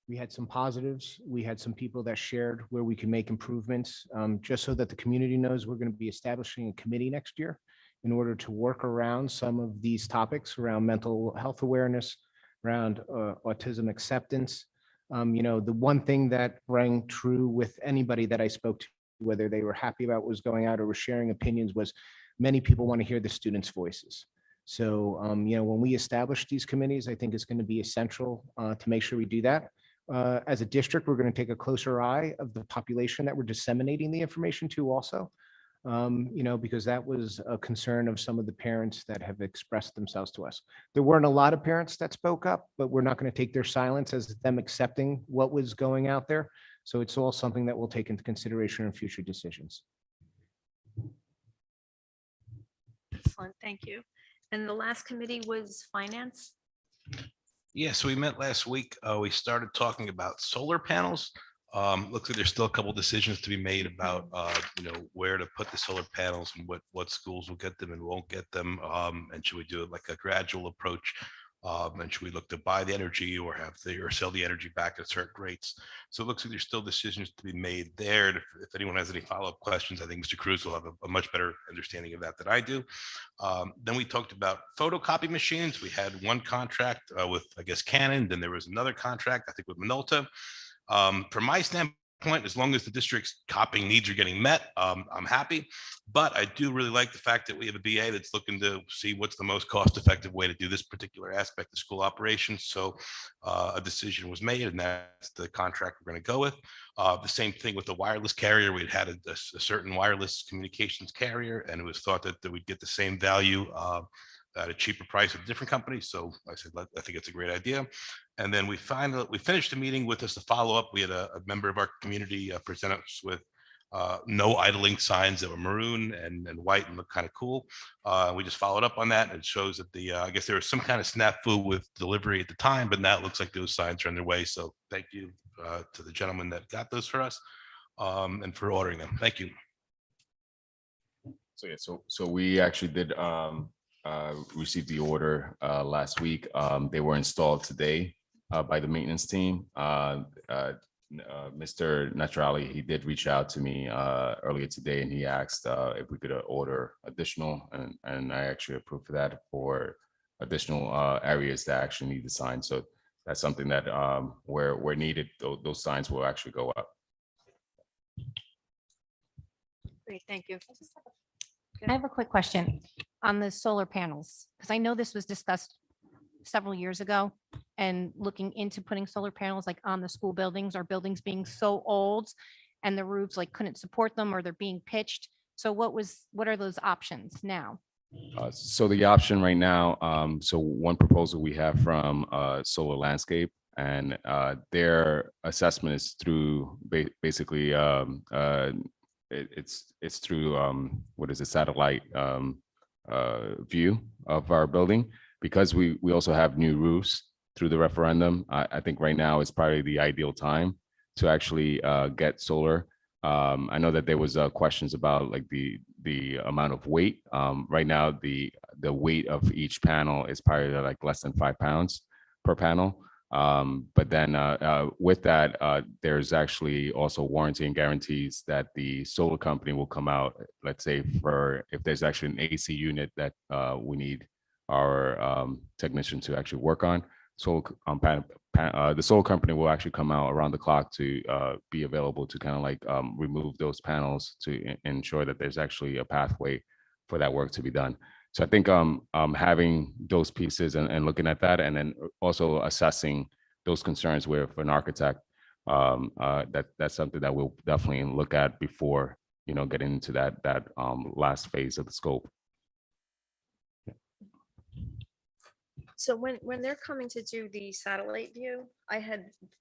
We had some positives. We had some people that shared where we can make improvements. Just so that the community knows, we're going to be establishing a committee next year in order to work around some of these topics around mental health awareness, around autism acceptance. The one thing that rang true with anybody that I spoke to, whether they were happy about what was going out or were sharing opinions, was many people want to hear the students' voices. So, when we establish these committees, I think it's going to be essential to make sure we do that. As a district, we're going to take a closer eye of the population that we're disseminating the information to also, because that was a concern of some of the parents that have expressed themselves to us. There weren't a lot of parents that spoke up, but we're not going to take their silence as them accepting what was going out there. So it's all something that we'll take into consideration in future decisions. Excellent, thank you. And the last committee was finance. Yeah, so we met last week. We started talking about solar panels. Looks like there's still a couple decisions to be made about, where to put the solar panels and what schools will get them and won't get them. And should we do it like a gradual approach? And should we look to buy the energy or sell the energy back at certain rates? So it looks like there's still decisions to be made there. And if anyone has any follow-up questions, I think Mr. Cruz will have a much better understanding of that than I do. Then we talked about photocopy machines. We had one contract with, I guess, Canon. Then there was another contract, I think, with Minolta. From my standpoint, as long as the district's copying needs are getting met, I'm happy. But I do really like the fact that we have a BA that's looking to see what's the most cost-effective way to do this particular aspect of school operations. So a decision was made, and that's the contract we're going to go with. The same thing with the wireless carrier. We'd had a certain wireless communications carrier, and it was thought that we'd get the same value at a cheaper price with a different company. So I said, I think it's a great idea. And then we finished the meeting with us to follow up. We had a member of our community present us with no idling signs that were maroon and white and looked kind of cool. We just followed up on that. And it shows that I guess there was some kind of snafu with delivery at the time, but now it looks like those signs are on their way. So thank you to the gentleman that got those for us and for ordering them. Thank you. So yeah, so we actually did receive the order last week. They were installed today by the maintenance team. Mr. Naturali, he did reach out to me earlier today, and he asked if we could order additional, and I actually approved for that for additional areas that actually need the sign. So that's something that where needed, those signs will actually go up. Great, thank you. I have a quick question on the solar panels, because I know this was discussed several years ago and looking into putting solar panels like on the school buildings or buildings being so old and the roofs like couldn't support them or they're being pitched. So what are those options now? So the option right now, so one proposal we have from Solar Landscape, and their assessment is through basically it's through what is it, satellite view of our building, because we also have new roofs through the referendum. I think right now is probably the ideal time to actually get solar. I know that there was questions about like the amount of weight. Right now, the weight of each panel is probably like less than 5 pounds per panel. But then with that, there's actually also warranty and guarantees that the solar company will come out, let's say for if there's actually an AC unit that we need our technician to actually work on. So the solar company will actually come out around the clock to be available to kind of like remove those panels to ensure that there's actually a pathway for that work to be done. So I think having those pieces and looking at that, and then also assessing those concerns with an architect, that's something that we'll definitely look at before, you know, getting into that last phase of the scope. So when they're coming to do the satellite view,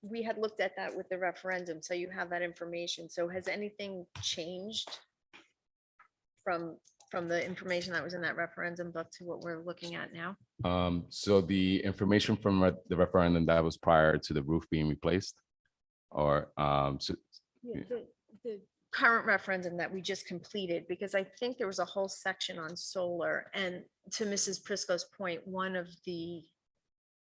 we had looked at that with the referendum, so you have that information. So has anything changed from the information that was in that referendum book to what we're looking at now? So the information from the referendum, that was prior to the roof being replaced, or so The current referendum that we just completed, because I think there was a whole section on solar, and to Mrs. Prisco's point, one of the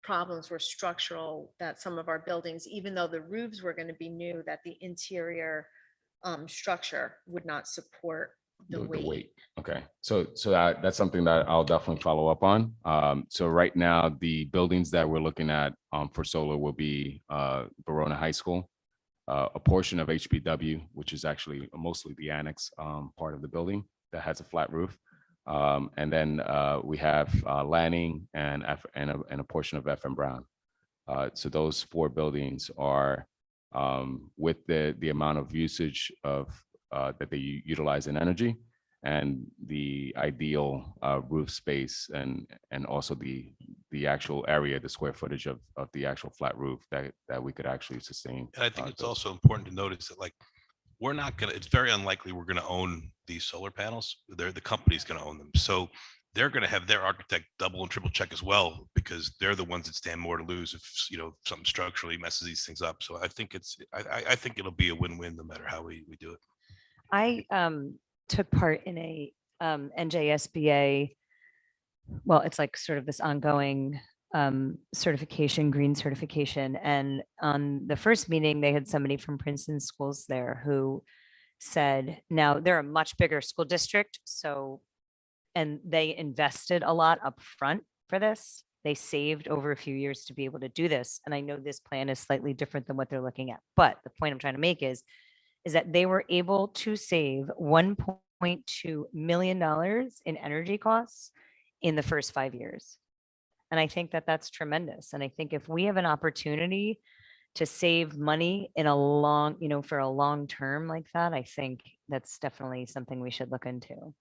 problems were structural, that some of our buildings, even though the roofs were going to be new, that the interior structure would not support the weight. Okay, so that's something that I'll definitely follow up on. So right now, the buildings that we're looking at for solar will be Verona High School, a portion of HBW, which is actually mostly the annex part of the building that has a flat roof. And then we have Lanning and a portion of FM Brown. So those 4 buildings are with the amount of usage of that they utilize in energy, and the ideal roof space, and also the actual area, the square footage of the actual flat roof that we could actually sustain. And I think it's also important to notice that, like, we're not gonna, it's very unlikely we're gonna own these solar panels. The company's gonna own them. So they're gonna have their architect double and triple check as well, because they're the ones that stand more to lose if, you know, something structurally messes these things up. So I think I think it'll be a win-win no matter how we do it. I took part in a NJSBA, well, it's like sort of this ongoing certification, green certification. And on the first meeting, they had somebody from Princeton schools there who said, now they're a much bigger school district. So, and they invested a lot up front for this. They saved over a few years to be able to do this. And I know this plan is slightly different than what they're looking at. But the point I'm trying to make is that they were able to save $1.2 million in energy costs in the first 5 years. And I think that that's tremendous. And I think if we have an opportunity to save money in a long, you know, for a long term like that, I think that's definitely something we should look into.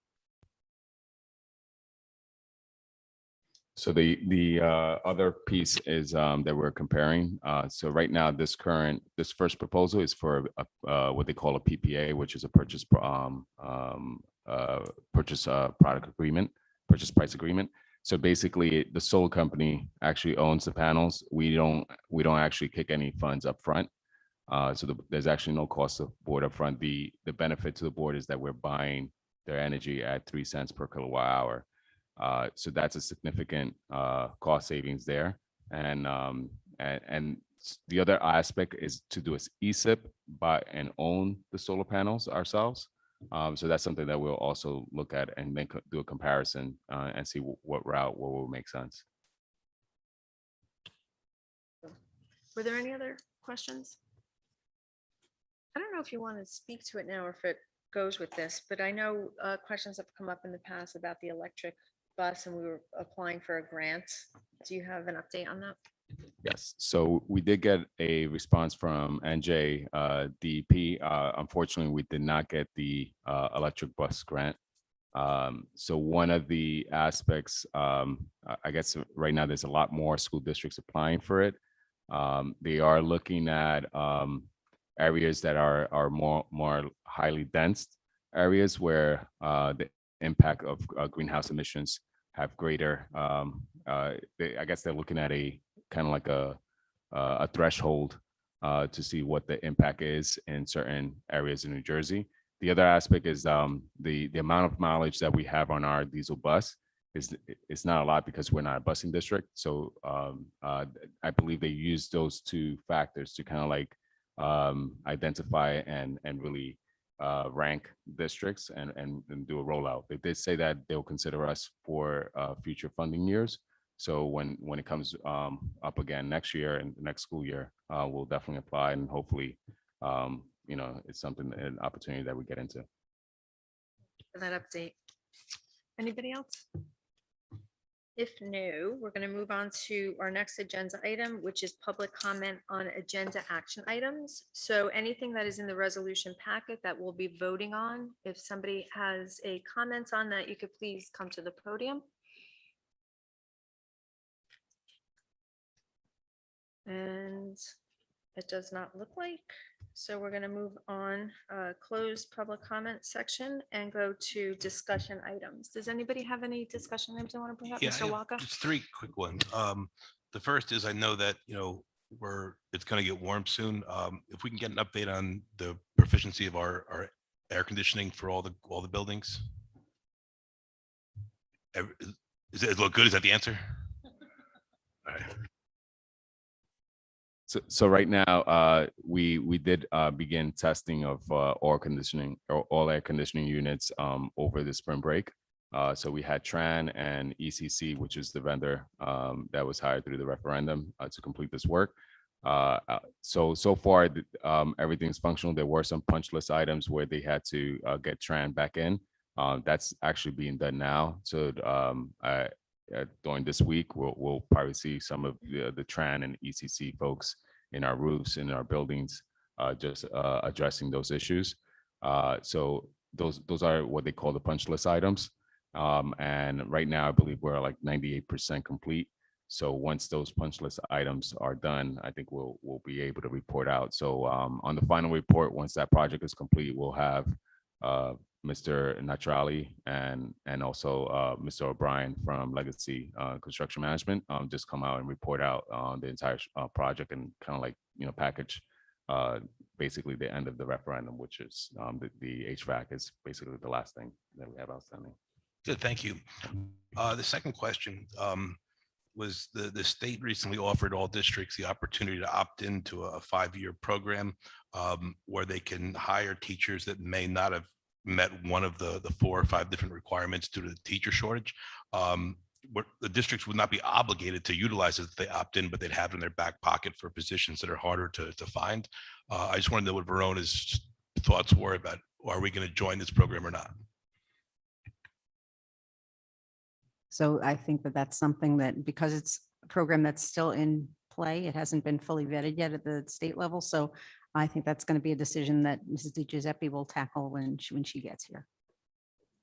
So the other piece is that we're comparing. So right now, this first proposal is for what they call a PPA, which is a purchase product agreement, purchase price agreement. So basically, the solar company actually owns the panels. We don't actually kick any funds up front. So there's actually no cost of board up front. The benefit to the board is that we're buying their energy at 3 cents per kilowatt hour. So that's a significant cost savings there. And the other aspect is to do as ESIP, buy and own the solar panels ourselves. So that's something that we'll also look at and then do a comparison and see what route will make sense. Were there any other questions? I don't know if you want to speak to it now or if it goes with this, but I know questions have come up in the past about the electric bus and we were applying for a grant. Do you have an update on that? Yes, so we did get a response from NJ DEP. Unfortunately, we did not get the electric bus grant. So one of the aspects, I guess right now there's a lot more school districts applying for it. They are looking at areas that are more highly dense areas where the impact of greenhouse emissions have greater. I guess they're looking at a kind of like a threshold to see what the impact is in certain areas in New Jersey. The other aspect is the amount of mileage that we have on our diesel bus is not a lot because we're not a busing district. So I believe they use those two factors to kind of like identify and really rank districts and do a rollout. They did say that they'll consider us for future funding years. So when it comes up again next year and next school year, we'll definitely apply and hopefully, it's something, an opportunity that we get into. For that update. Anybody else? If no, we're going to move on to our next agenda item, which is public comment on agenda action items. So anything that is in the resolution packet that we'll be voting on, if somebody has a comment on that, you could please come to the podium. And it does not look like. So we're going to move on, close public comment section and go to discussion items. Does anybody have any discussion items they want to bring up? Yeah, Mr. Walker? just three quick ones. The first is I know that, it's going to get warm soon. If we can get an update on the proficiency of our air conditioning for all the buildings. Does it look good? Is that the answer? All right. So right now, we did begin testing of all air conditioning units over the spring break. So we had Tran and ECC, which is the vendor that was hired through the referendum to complete this work. So far, everything's functional. There were some punch list items where they had to get Tran back in. That's actually being done now. So during this week, we'll probably see some of the Tran and ECC folks in our roofs, in our buildings, just addressing those issues. So those are what they call the punch list items. And right now, I believe we're like 98% complete. So once those punch list items are done, I think we'll be able to report out. So on the final report, once that project is complete, we'll have Mr. Naturali and also Mr. O'Brien from Legacy Construction Management just come out and report out on the entire project and kind of like, package basically the end of the referendum, which is the HVAC is basically the last thing that we have outstanding. Good, thank you. The second question was the state recently offered all districts the opportunity to opt into a 5-year program where they can hire teachers that may not have met one of the 4 or 5 different requirements due to the teacher shortage. Where the districts would not be obligated to utilize it if they opt in, but they'd have it in their back pocket for positions that are harder to find. I just wanted to know what Verona's thoughts were about, are we going to join this program or not? So I think that that's something that, because it's a program that's still in play, it hasn't been fully vetted yet at the state level. So I think that's going to be a decision that Mrs. Di Giuseppe will tackle when she gets here.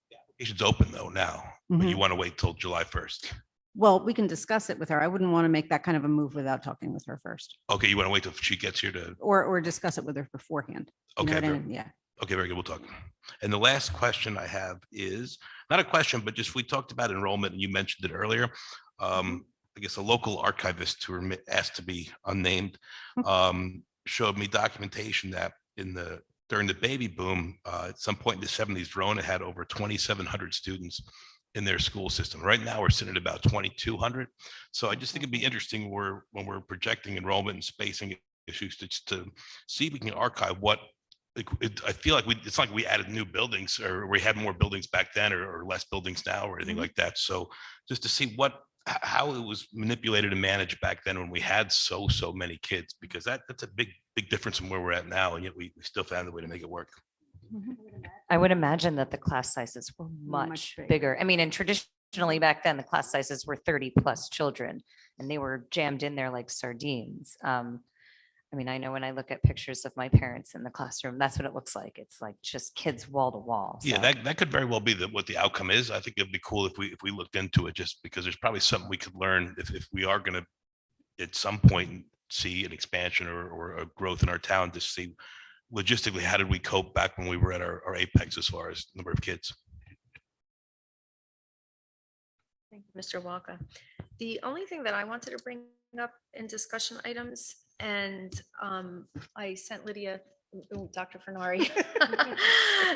The application's open though now, but you want to wait till July 1st. Well, we can discuss it with her. I wouldn't want to make that kind of a move without talking with her first, Okay, you want to wait till she gets here to, or discuss it with her beforehand. You know okay, what I very- mean? Yeah. okay, very good. We'll talk. And the last question I have is, not a question, but just we talked about enrollment and you mentioned it earlier. I guess a local archivist who were asked to be unnamed showed me documentation that during the baby boom, at some point in the 70s, Verona had over 2,700 students in their school system. Right now, we're sitting at about 2,200. So I just think it'd be interesting when we're projecting enrollment and spacing issues to see if we can archive what, I feel like it's not like we added new buildings or we had more buildings back then or less buildings now or anything like that. So just to see how it was manipulated and managed back then when we had so many kids, because that's a big difference from where we're at now. And yet we still found a way to make it work. I would imagine that the class sizes were Much much bigger. bigger. I mean, and traditionally back then, the class sizes were 30+ children and they were jammed in there like sardines. I mean, I know when I look at pictures of my parents in the classroom, that's what it looks like. It's like just kids wall to wall. Yeah, So- that could very well be what the outcome is. I think it'd be cool if we looked into it, just because there's probably something we could learn if we are going to at some point see an expansion or a growth in our town, to see logistically, how did we cope back when we were at our apex as far as number of kids? Thank you, Mr. Walker. The only thing that I wanted to bring up in discussion items, and I sent Lydia, Dr. Fernari,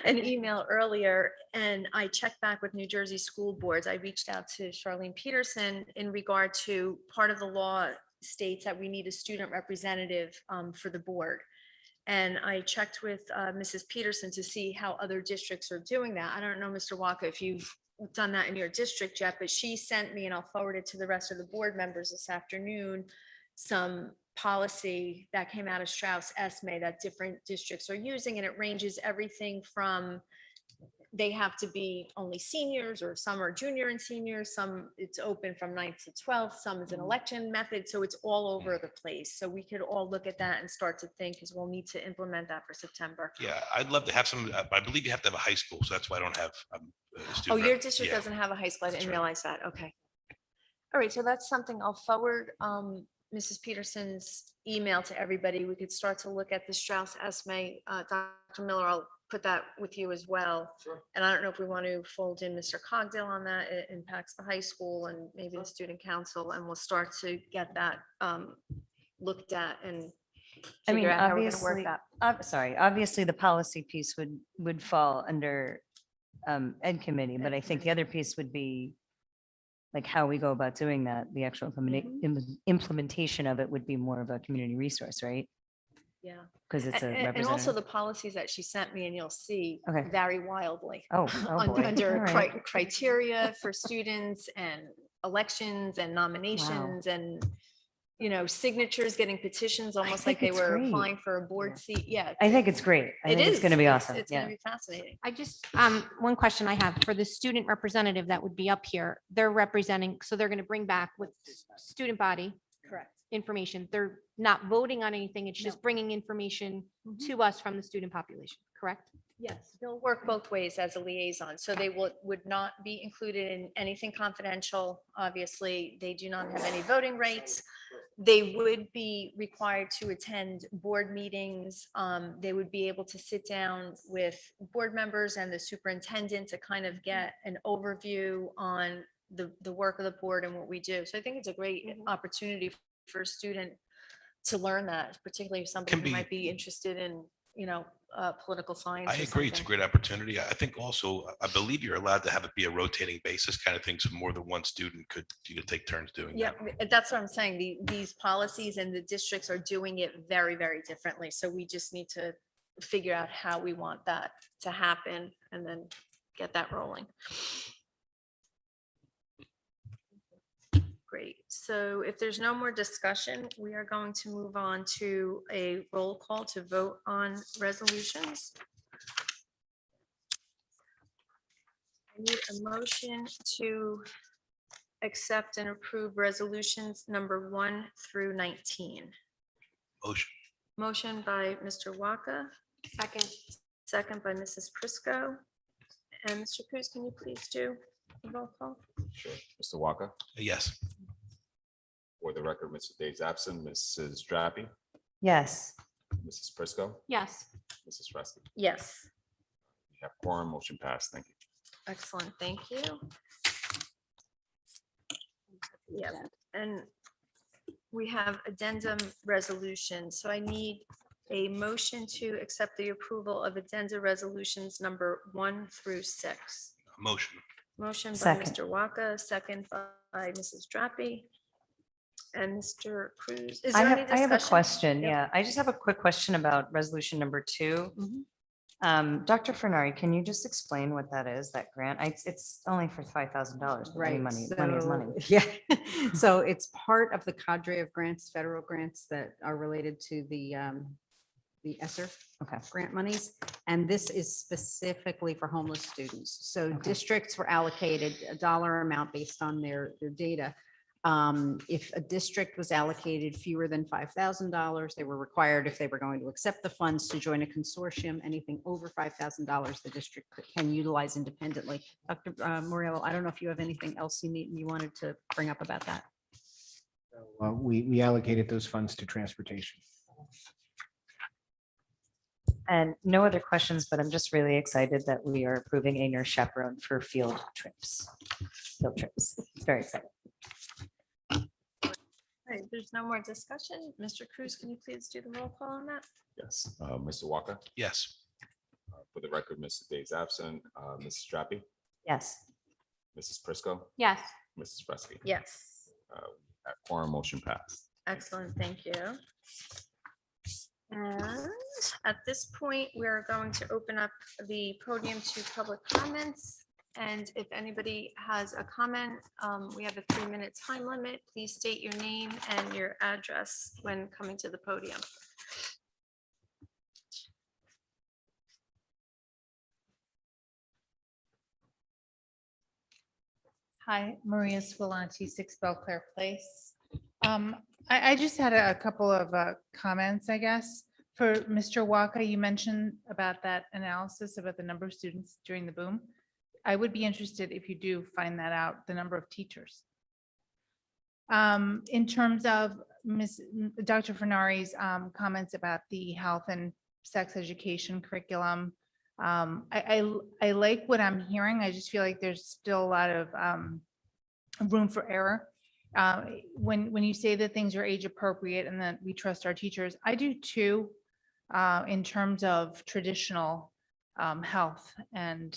an email earlier, and I checked back with New Jersey school boards. I reached out to Charlene Peterson in regard to part of the law states that we need a student representative for the board. And I checked with Mrs. Peterson to see how other districts are doing that. I don't know, Mr. Walker, if you've done that in your district yet, but she sent me, and I'll forward it to the rest of the board members this afternoon, some policy that came out of Strauss Esme that different districts are using, and it ranges everything from they have to be only seniors, or some are junior and seniors, some it's open from 9th to 12th, some is an election method. So it's all over the place. So we could all look at that and start to think, because we'll need to implement that for September. Yeah, I'd love to have some, I believe you have to have a high school, so that's why I don't have. A Oh, student your rep. district Yeah. doesn't have a high school. I That's didn't right. realize that. Okay. All right, so that's something I'll forward Mrs. Peterson's email to everybody. We could start to look at the Strauss Esme. Dr. Miller, I'll put that with you as well. Sure. And I don't know if we want to fold in Mr. Cogdill on that. It impacts the high school and maybe the student council, and we'll start to get that looked at and I mean, figure out how we're gonna work obviously, that. sorry, obviously the policy piece would fall under ed committee, but I think the other piece would be like how we go about doing that. The actual implementation of it would be more of a community resource, right? Yeah. Because it's a And also representative. the policies that she sent me, and you'll see, Okay. vary wildly. Oh, oh boy. Under All right. criteria for students and elections and nominations and, signatures, getting petitions, almost like think they it's were great. applying for a board seat. Yeah. I think it's great. I think it's going to be awesome. It's Yeah. going to be fascinating. I just, one question I have for the student representative that would be up here, they're representing, so they're going to bring back with student body Correct. information. They're not voting on anything. It's just bringing information to us from the student population, correct? Yes, they'll work both ways as a liaison. So they would not be included in anything confidential. Obviously, they do not have any voting rights. They would be required to attend board meetings. They would be able to sit down with board members and the superintendent to kind of get an overview on the work of the board and what we do. So I think it's a great opportunity for a student to learn that, particularly if somebody Can who be- might be interested in, political science. I or agree. It's a something. great opportunity. I think also, I believe you're allowed to have it be a rotating basis kind of thing. So more than one student could take turns doing Yeah, that. that's what I'm saying. These policies and the districts are doing it very, very differently. So we just need to figure out how we want that to happen and then get that rolling. Great. So if there's no more discussion, we are going to move on to a roll call to vote on resolutions. I need a motion to accept and approve resolutions number 1 through 19. Motion. Motion by Mr. Waka, Second. second by Mrs. Prisco. And Mr. Cruz, can you please do the roll call? Sure. Mr. Walker, Yes. for the record, Mr. Dave's absent, Mrs. Drappi, Yes. Mrs. Prisco, Yes. Mrs. Fresky. Yes. We have quorum, motion passed. Thank you. Excellent, thank you. Yeah, and we have addendum resolutions, so I need a motion to accept the approval of addenda resolutions number 1 through 6. Motion. Motion by Second. Mr. Waka, second by Mrs. Drappi. And Mr. Cruz. Is I there have, any I have a discussion? question. Yep. Yeah, I just have a quick question about resolution number 2. Dr. Fernari, can you just explain what that is, that grant? It's only for $5,000. but Money, money is money. Yeah, so it's part of the cadre of grants, federal grants that are related to the ESSER Okay. grant monies. And this is specifically for homeless students. So Okay. districts were allocated a dollar amount based on their data. If a district was allocated fewer than $5,000, they were required, if they were going to accept the funds, to join a consortium. Anything over $5,000, the district can utilize independently. Dr. Morello, I don't know if you have anything else you wanted to bring up about that. We allocated those funds to transportation. And no other questions, but I'm just really excited that we are approving a nurse chaperone for field trips. Field trips. It's very exciting. All right, there's no more discussion. Mr. Cruz, can you please do the roll call on that? Yes. Mr. Walker, Yes. for the record, Mr. Dave's absent, Mrs. Drappi, Yes. Mrs. Prisco, Yes. Mrs. Fresky. Yes. At quorum, motion passed. Excellent, thank you. And at this point, we're going to open up the podium to public comments. And if anybody has a comment, we have a 3-minute time limit. Please state your name and your address when coming to the podium. Hi, Maria Squilanti, 6 Belclair Place. I just had a couple of comments, I guess. For Mr. Waka, you mentioned about that analysis about the number of students during the boom. I would be interested if you do find that out, the number of teachers. In terms of Dr. Fernari's comments about the health and sex education curriculum, I like what I'm hearing. I just feel like there's still a lot of room for error. When you say that things are age appropriate and that we trust our teachers, I do too, in terms of traditional health and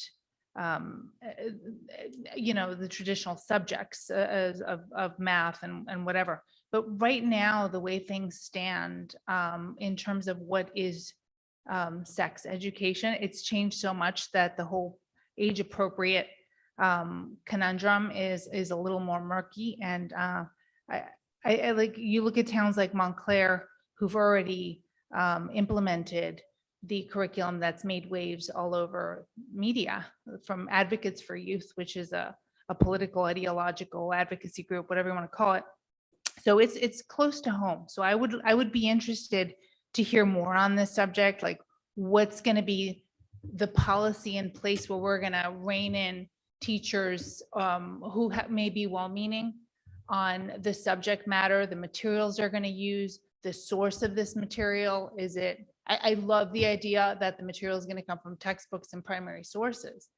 the traditional subjects of math and whatever. But right now, the way things stand in terms of what is sex education, it's changed so much that the whole age appropriate conundrum is a little more murky. And I like, you look at towns like Montclair who've already implemented the curriculum that's made waves all over media, from Advocates for Youth, which is a political ideological advocacy group, whatever you want to call it. So it's close to home. So I would be interested to hear more on this subject, like what's going to be the policy in place where we're going to rein in teachers who may be well-meaning on the subject matter, the materials they're going to use, the source of this material. Is it, I love the idea that the material is going to come from textbooks and primary sources,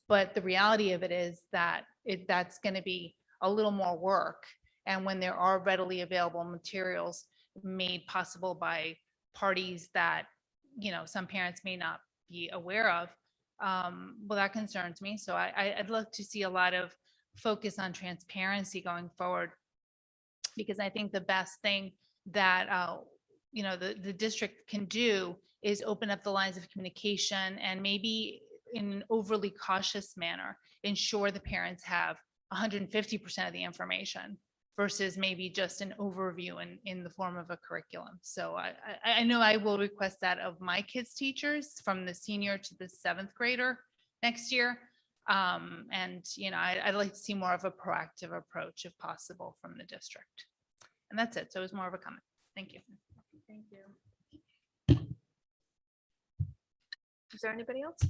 but the reality of it is that that's going to be a little more work. And when there are readily available materials made possible by parties that, some parents may not be aware of, well, that concerns me. So I'd love to see a lot of focus on transparency going forward, because I think the best thing that the district can do is open up the lines of communication and maybe in an overly cautious manner, ensure the parents have 150% of the information versus maybe just an overview in the form of a curriculum. So I know I will request that of my kids' teachers from the senior to the 7th grader next year. And, I'd like to see more of a proactive approach if possible from the district. And that's it. So it was more of a comment. Thank you. Thank you. Is there anybody else?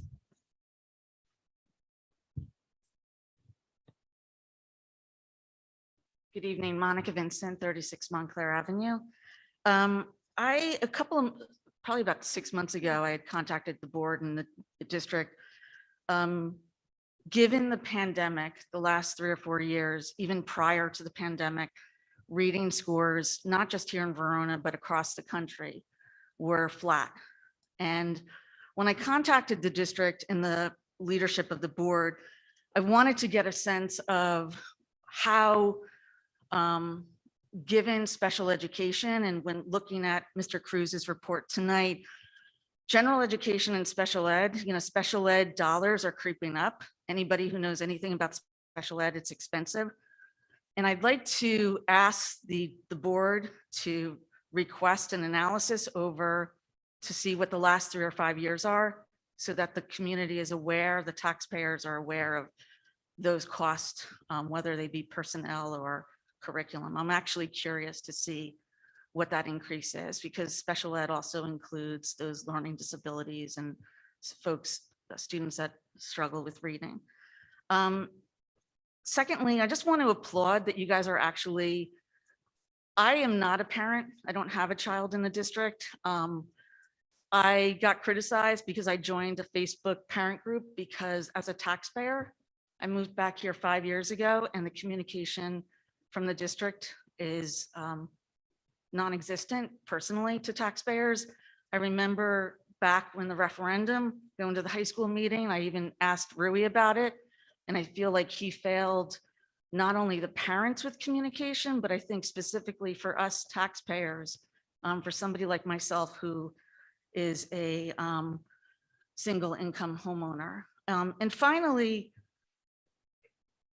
Good evening, Monica Vincent, 36 Montclair Avenue. Probably about 6 months ago, I had contacted the board and the district. Given the pandemic, the last 3 or 4 years, even prior to the pandemic, reading scores, not just here in Verona, but across the country, were flat. And when I contacted the district and the leadership of the board, I wanted to get a sense of how, given special education and when looking at Mr. Cruz's report tonight, general education and special ed, special ed dollars are creeping up. Anybody who knows anything about special ed, it's expensive. And I'd like to ask the board to request an analysis over to see what the last 3 or 5 years are, so that the community is aware, the taxpayers are aware of those costs, whether they be personnel or curriculum. I'm actually curious to see what that increase is, because special ed also includes those learning disabilities and students that struggle with reading. Secondly, I just want to applaud that you guys are actually, I am not a parent. I don't have a child in the district. I got criticized because I joined a Facebook parent group because as a taxpayer, I moved back here 5 years ago and the communication from the district is non-existent personally to taxpayers. I remember back when the referendum, going to the high school meeting, I even asked Rui about it. And I feel like he failed not only the parents with communication, but I think specifically for us taxpayers, for somebody like myself who is a single income homeowner. And finally,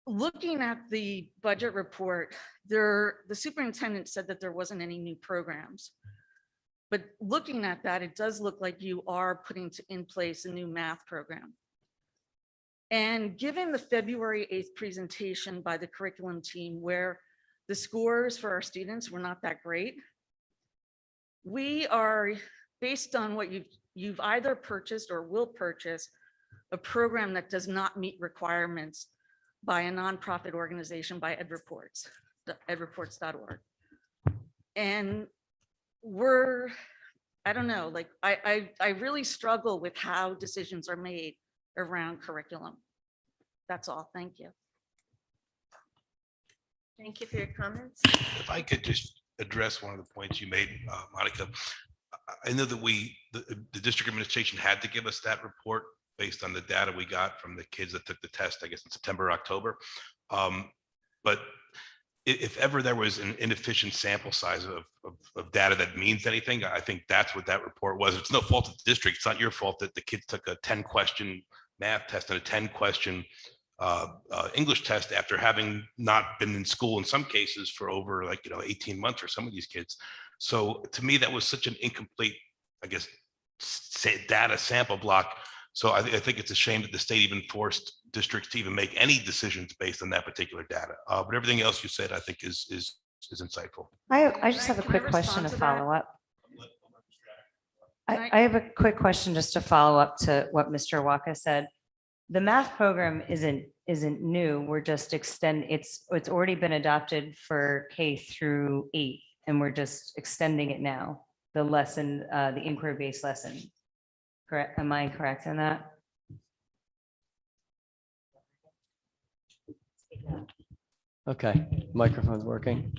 looking at the budget report, the superintendent said that there wasn't any new programs. But looking at that, it does look like you are putting in place a new math program. And given the February 8th presentation by the curriculum team, where the scores for our students were not that great, we are, based on what you've either purchased or will purchase, a program that does not meet requirements by a nonprofit organization, by EdReports, edreports.org. And I don't know, like I really struggle with how decisions are made around curriculum. That's all. Thank you. Thank you for your comments. If I could just address one of the points you made, Monica. I know that the district administration had to give us that report based on the data we got from the kids that took the test, I guess in September, October. But if ever there was an inefficient sample size of data that means anything, I think that's what that report was. It's no fault of the district. It's not your fault that the kids took a 10-question math test and a 10-question English test after having not been in school in some cases for over 18 months for some of these kids. So to me, that was such an incomplete, I guess, data sample block. So I think it's a shame that the state even forced districts to even make any decisions based on that particular data. But everything else you said, I think is insightful. I just have a Can I quick question to respond to that? follow up. Can I- I have a quick question just to follow up to what Mr. Waka said. The math program isn't new. We're just it's already been adopted for K-8, and we're just extending it now. The lesson, the inquiry-based lesson. Correct? Am I correct in that? Okay, microphone's working.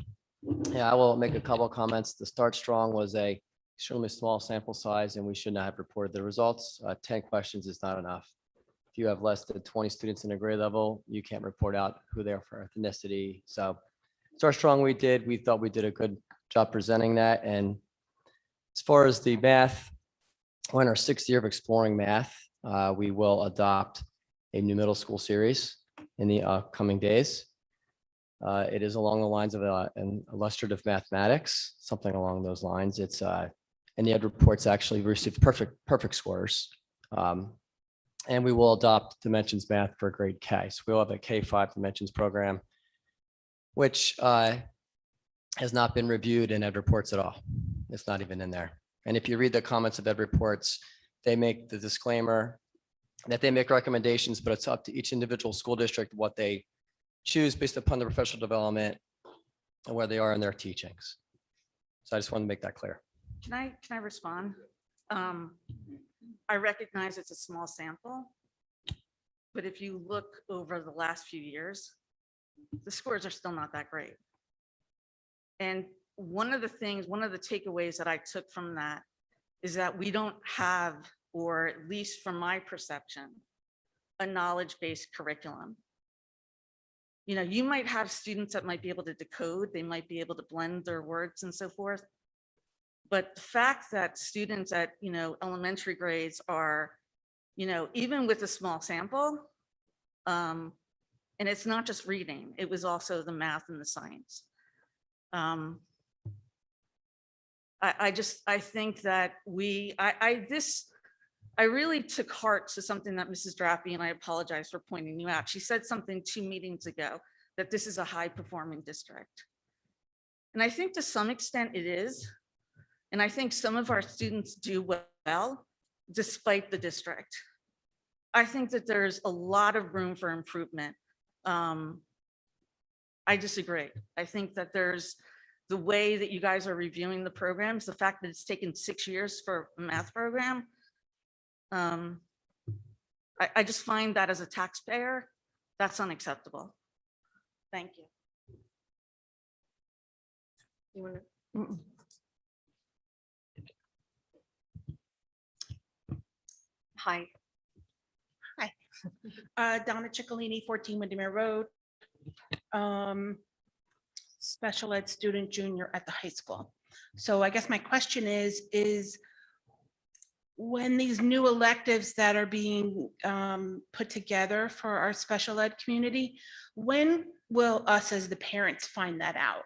Yeah, I will make a couple of comments. The Start Strong was a extremely small sample size, and we should not have reported the results. 10 questions is not enough. If you have less than 20 students in a grade level, you can't report out who they are for ethnicity. So Start Strong we thought we did a good job presenting that. And as far as the math, we're in our 6th year of exploring math. We will adopt a new middle school series in the upcoming days. It is along the lines of an illustrative mathematics, something along those lines. It's and the EdReports actually received perfect scores. And we will adopt Dimensions Math for grade K. So we'll have a K-5 Dimensions program, which has not been reviewed in EdReports at all. It's not even in there. And if you read the comments of EdReports, they make the disclaimer that they make recommendations, but it's up to each individual school district what they choose based upon the professional development and where they are in their teachings. So I just want to make that clear. Can I respond? I recognize it's a small sample, but if you look over the last few years, the scores are still not that great. And one of the takeaways that I took from that is that we don't have, or at least from my perception, a knowledge-based curriculum. You know, you might have students that might be able to decode, they might be able to blend their words and so forth. But the fact that students at, elementary grades are, even with a small sample, and it's not just reading, it was also the math and the science. I think that I really took heart to something that Mrs. Drappi, and I apologize for pointing you out. She said something 2 meetings ago, that this is a high performing district. And I think to some extent it is. And I think some of our students do well despite the district. I think that there's a lot of room for improvement. I disagree. I think that there's the way that you guys are reviewing the programs, the fact that it's taken 6 years for a math program. I just find that as a taxpayer, that's unacceptable. Thank you. You wanna- Hi. Donna Ciccolini, 14 Windermere Road. Special ed student junior at the high school. So I guess my question is when these new electives that are being put together for our special ed community, when will us as the parents find that out?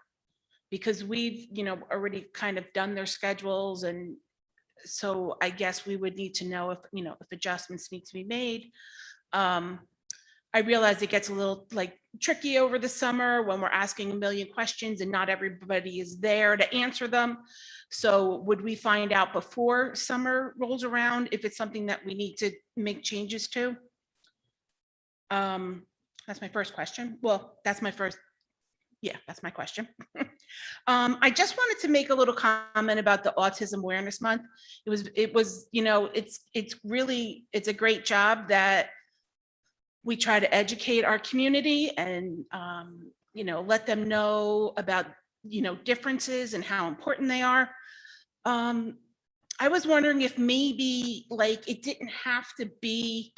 Because we've, already kind of done their schedules, and so I guess we would need to know if adjustments need to be made. I realize it gets a little tricky over the summer when we're asking a million questions and not everybody is there to answer them. So would we find out before summer rolls around if it's something that we need to make changes to? That's my first question. Well, that's my question. I just wanted to make a little comment about the Autism Awareness Month. It's a great job that we try to educate our community and, let them know about, differences and how important they are. I was wondering if maybe it didn't have to be,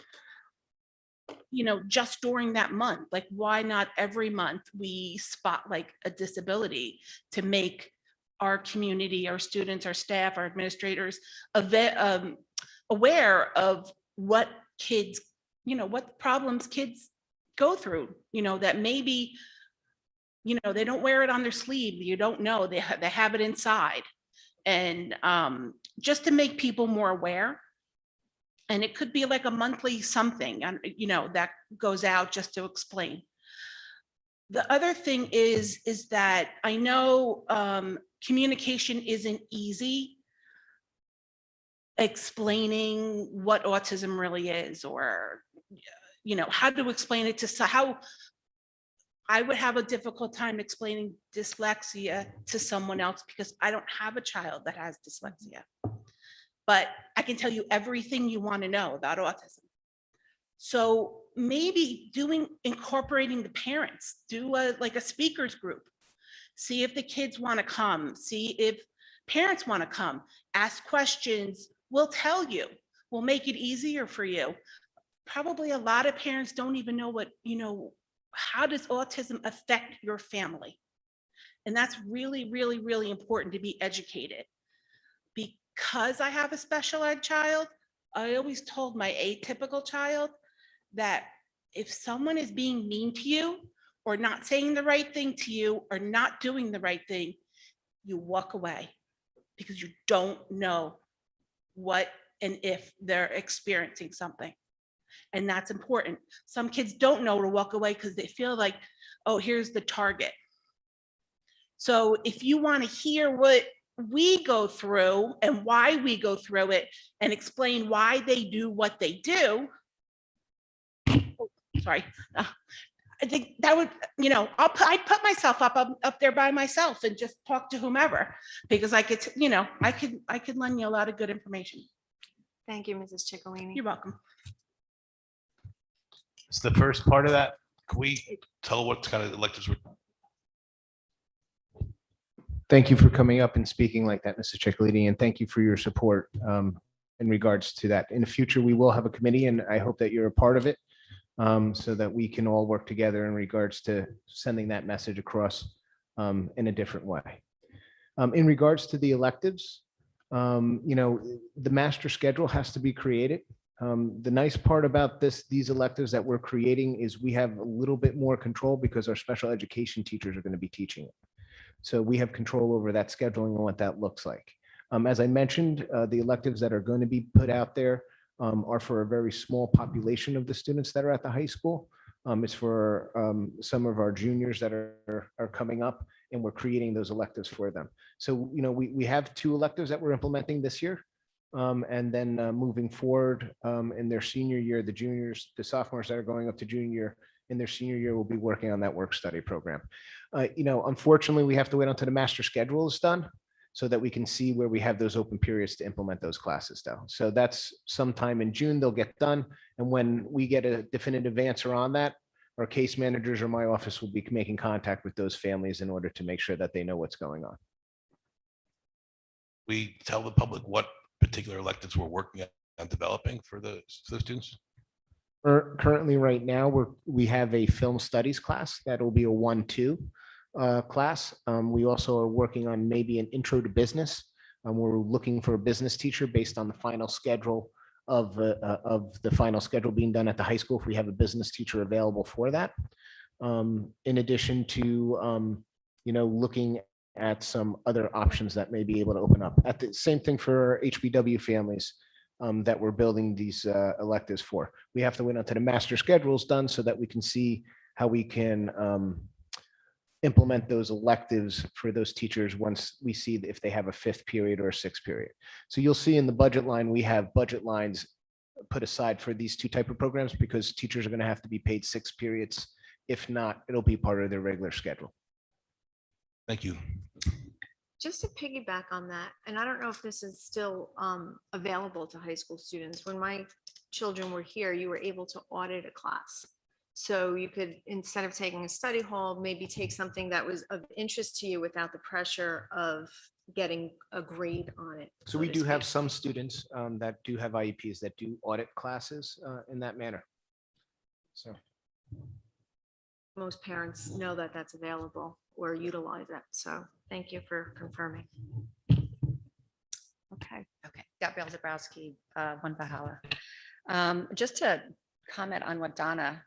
just during that month. Why not every month we spot a disability to make our community, our students, our staff, our administrators aware of what kids, what problems kids go through, that maybe, they don't wear it on their sleeve. You don't know, they have it inside. And just to make people more aware. And it could be like a monthly something, and that goes out just to explain. The other thing is that I know communication isn't easy, explaining what autism really is, or how to explain it to how I would have a difficult time explaining dyslexia to someone else because I don't have a child that has dyslexia. But I can tell you everything you want to know about autism. So maybe incorporating the parents, do a speakers group, see if the kids want to come, see if parents want to come, ask questions. We'll tell you, we'll make it easier for you. Probably a lot of parents don't even know how does autism affect your family? And that's really, really, really important to be educated. Because I have a special ed child, I always told my atypical child that if someone is being mean to you or not saying the right thing to you or not doing the right thing, you walk away because you don't know what and if they're experiencing something. And that's important. Some kids don't know to walk away because they feel like, oh, here's the target. So if you want to hear what we go through and why we go through it and explain why they do what they do, I think that would, I'd put myself up there by myself and just talk to whomever, because I could, I could lend you a lot of good information. Thank you, Mrs. Chicalini. You're welcome. It's the first part of that. Can we tell what kind of electives we're? Thank you for coming up and speaking like that, Mrs. Chicalini, and thank you for your support in regards to that. In the future, we will have a committee, and I hope that you're a part of it so that we can all work together in regards to sending that message across in a different way. In regards to the electives, the master schedule has to be created. The nice part about these electives that we're creating is we have a little bit more control because our special education teachers are going to be teaching it. So we have control over that scheduling and what that looks like. As I mentioned, the electives that are going to be put out there are for a very small population of the students that are at the high school. It's for some of our juniors that are coming up, and we're creating those electives for them. So, we have 2 electives that we're implementing this year. And then moving forward in their senior year, the juniors, the sophomores that are going up to junior year, in their senior year, will be working on that work study program. Unfortunately, we have to wait until the master schedule is done so that we can see where we have those open periods to implement those classes though. So that's sometime in June, they'll get done. And when we get a definitive answer on that, our case managers or my office will be making contact with those families in order to make sure that they know what's going on. We tell the public what particular electives we're working on developing for the students? Currently, right now, we have a film studies class that will be a 1-2 class. We also are working on maybe an intro to business. We're looking for a business teacher based on the final schedule of the final schedule being done at the high school, if we have a business teacher available for that. In addition to, looking at some other options that may be able to open up. At the same thing for HBW families that we're building these electives for. We have to wait until the master schedule is done so that we can see how we can implement those electives for those teachers once we see if they have a 5th period or a 6th period. So you'll see in the budget line, we have budget lines put aside for these 2 type of programs because teachers are going to have to be paid 6 periods. If not, it'll be part of their regular schedule. Thank you. Just to piggyback on that, and I don't know if this is still available to high school students. When my children were here, you were able to audit a class. So you could, instead of taking a study hall, maybe take something that was of interest to you without the pressure of getting a grade on it. So we do have some students that do have IEPs that do audit classes in that manner. So Most parents know that that's available or utilize it. So thank you for confirming. Okay. Gabrielle Zabrowski, One Valhalla. Just to comment on what Donna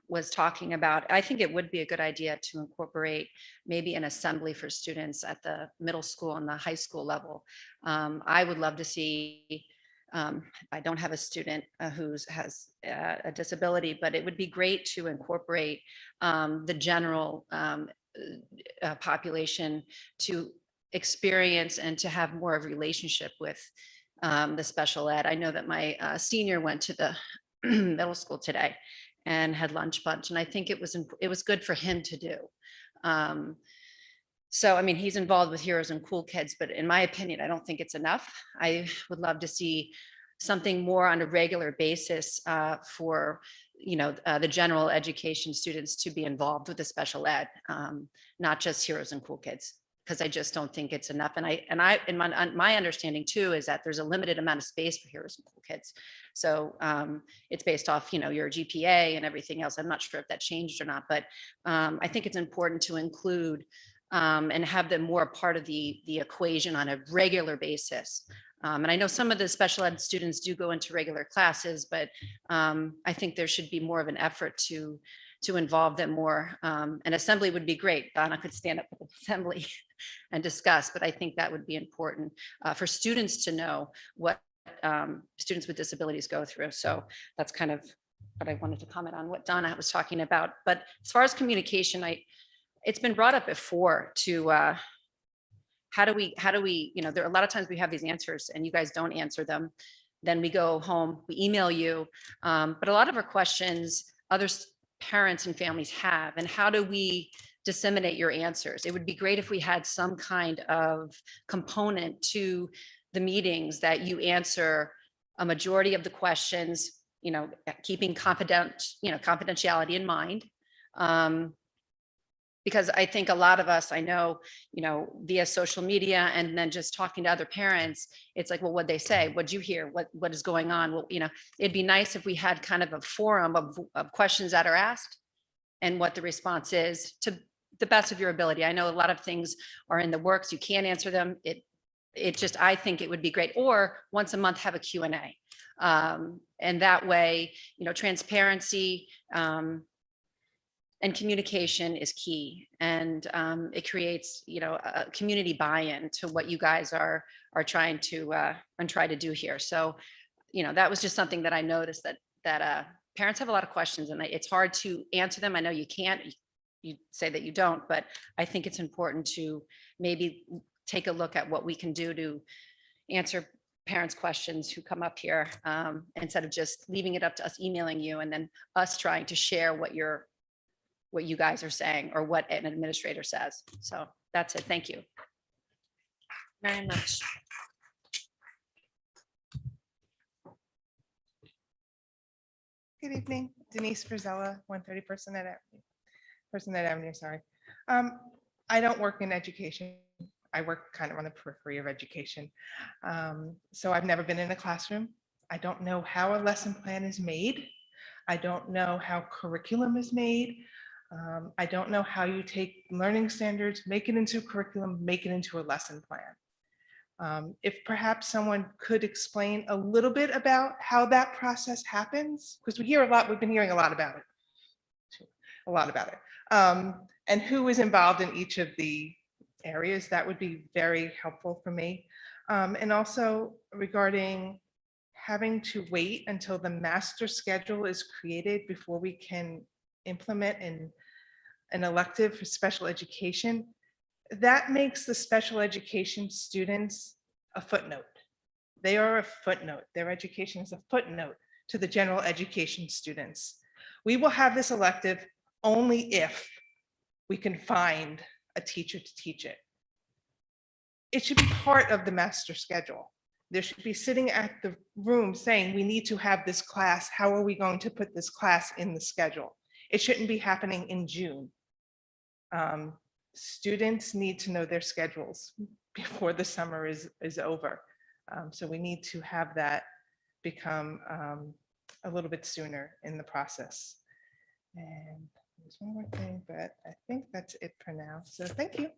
was talking about, I think it would be a good idea to incorporate maybe an assembly for students at the middle school and the high school level. I would love to see, I don't have a student who has a disability, but it would be great to incorporate the general population to experience and to have more of a relationship with the special ed. I know that my senior went to the middle school today and had lunch bunch, and I think it was good for him to do. So, I mean, he's involved with Heroes and Cool Kids, but in my opinion, I don't think it's enough. I would love to see something more on a regular basis for, the general education students to be involved with the special ed, not just Heroes and Cool Kids, because I just don't think it's enough. And my understanding too is that there's a limited amount of space for Heroes and Cool Kids. So it's based off, your GPA and everything else. I'm not sure if that changed or not, but I think it's important to include and have them more a part of the equation on a regular basis. And I know some of the special ed students do go into regular classes, but I think there should be more of an effort to involve them more. An assembly would be great. Donna could stand up at the assembly and discuss, but I think that would be important for students to know what students with disabilities go through. So that's kind of what I wanted to comment on what Donna was talking about. But as far as communication, it's been brought up before to how do we, there are a lot of times we have these answers and you guys don't answer them. Then we go home, we email you. But a lot of our questions, other parents and families have, and how do we disseminate your answers? It would be great if we had some kind of component to the meetings that you answer a majority of the questions, keeping confidentiality in mind. Because I think a lot of us, I know, via social media and then just talking to other parents, it's like, well, what'd they say? What'd you hear? What is going on? Well, it'd be nice if we had kind of a forum of questions that are asked and what the response is to the best of your ability. I know a lot of things are in the works. You can't answer them. I think it would be great. Or once a month, have a Q&A. And that way, transparency, and communication is key, and it creates, a community buy-in to what you guys are trying to do here. So, that was just something that I noticed that parents have a lot of questions, and it's hard to answer them. I know you can't. You say that you don't, but I think it's important to maybe take a look at what we can do to answer parents' questions who come up here, instead of just leaving it up to us emailing you and then us trying to share what you guys are saying or what an administrator says. So that's it. Thank you. Very much. Good evening, Denise Frizella, 130 Person Avenue, sorry. I don't work in education. I work kind of on the periphery of education. So I've never been in a classroom. I don't know how a lesson plan is made. I don't know how curriculum is made. I don't know how you take learning standards, make it into a curriculum, make it into a lesson plan. If perhaps someone could explain a little bit about how that process happens, because we've been hearing a lot about it. And who is involved in each of the areas, that would be very helpful for me. And also regarding having to wait until the master schedule is created before we can implement an elective for special education, that makes the special education students a footnote. They are a footnote. Their education is a footnote to the general education students. We will have this elective only if we can find a teacher to teach it. It should be part of the master schedule. There should be sitting at the room saying, we need to have this class. How are we going to put this class in the schedule? It shouldn't be happening in June. Students need to know their schedules before the summer is over. So we need to have that become a little bit sooner in the process. And there's one more thing, but I think that's it for now. So thank you.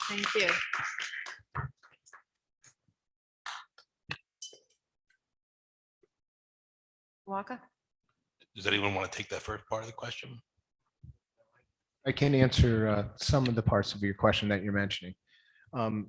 Thank you. Walker? Does anyone want to take that first part of the question? I can answer some of the parts of your question that you're mentioning.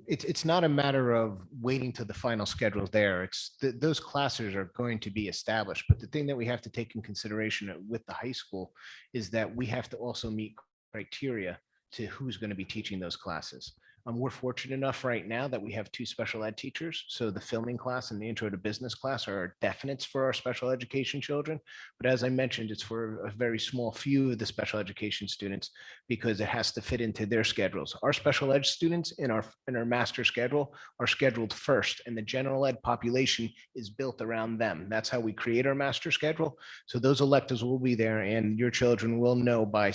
It's not a matter of waiting till the final schedule is there. Those classes are going to be established. But the thing that we have to take in consideration with the high school is that we have to also meet criteria to who's going to be teaching those classes. We're fortunate enough right now that we have 2 special ed teachers. So the filming class and the intro to business class are definites for our special education children. But as I mentioned, it's for a very small few of the special education students because it has to fit into their schedules. Our special ed students in our master schedule are scheduled first, and the general ed population is built around them. That's how we create our master schedule. So those electives will be there, and your children will know by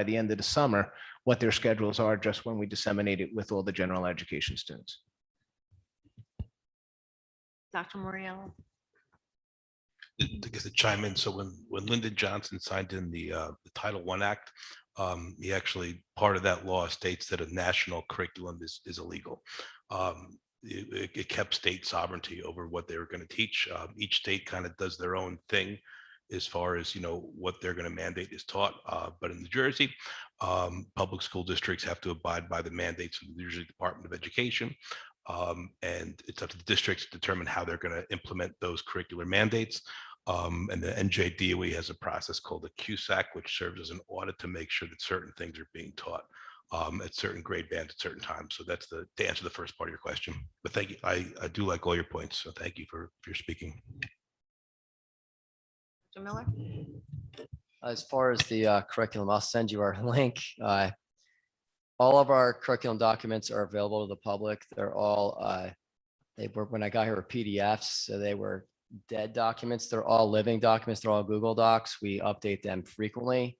the end of the summer what their schedules are, just when we disseminate it with all the general education students. Dr. Moriello? I guess to chime in. So when Lyndon Johnson signed in the Title I Act, he actually, part of that law states that a national curriculum is illegal. It kept state sovereignty over what they were going to teach. Each state kind of does their own thing as far as, what they're going to mandate is taught. But in New Jersey, public school districts have to abide by the mandates of the New Jersey Department of Education. And it's up to the districts to determine how they're going to implement those curricular mandates. And the NJDOE has a process called a QSAC, which serves as an audit to make sure that certain things are being taught at certain grade bands at certain times. So that's to answer the first part of your question. But thank you. I do like all your points. So thank you for speaking. Dr. Miller? As far as the curriculum, I'll send you our link. All of our curriculum documents are available to the public. They're all, they were, when I got here, were PDFs, so they were dead documents. They're all living documents. They're all Google Docs. We update them frequently.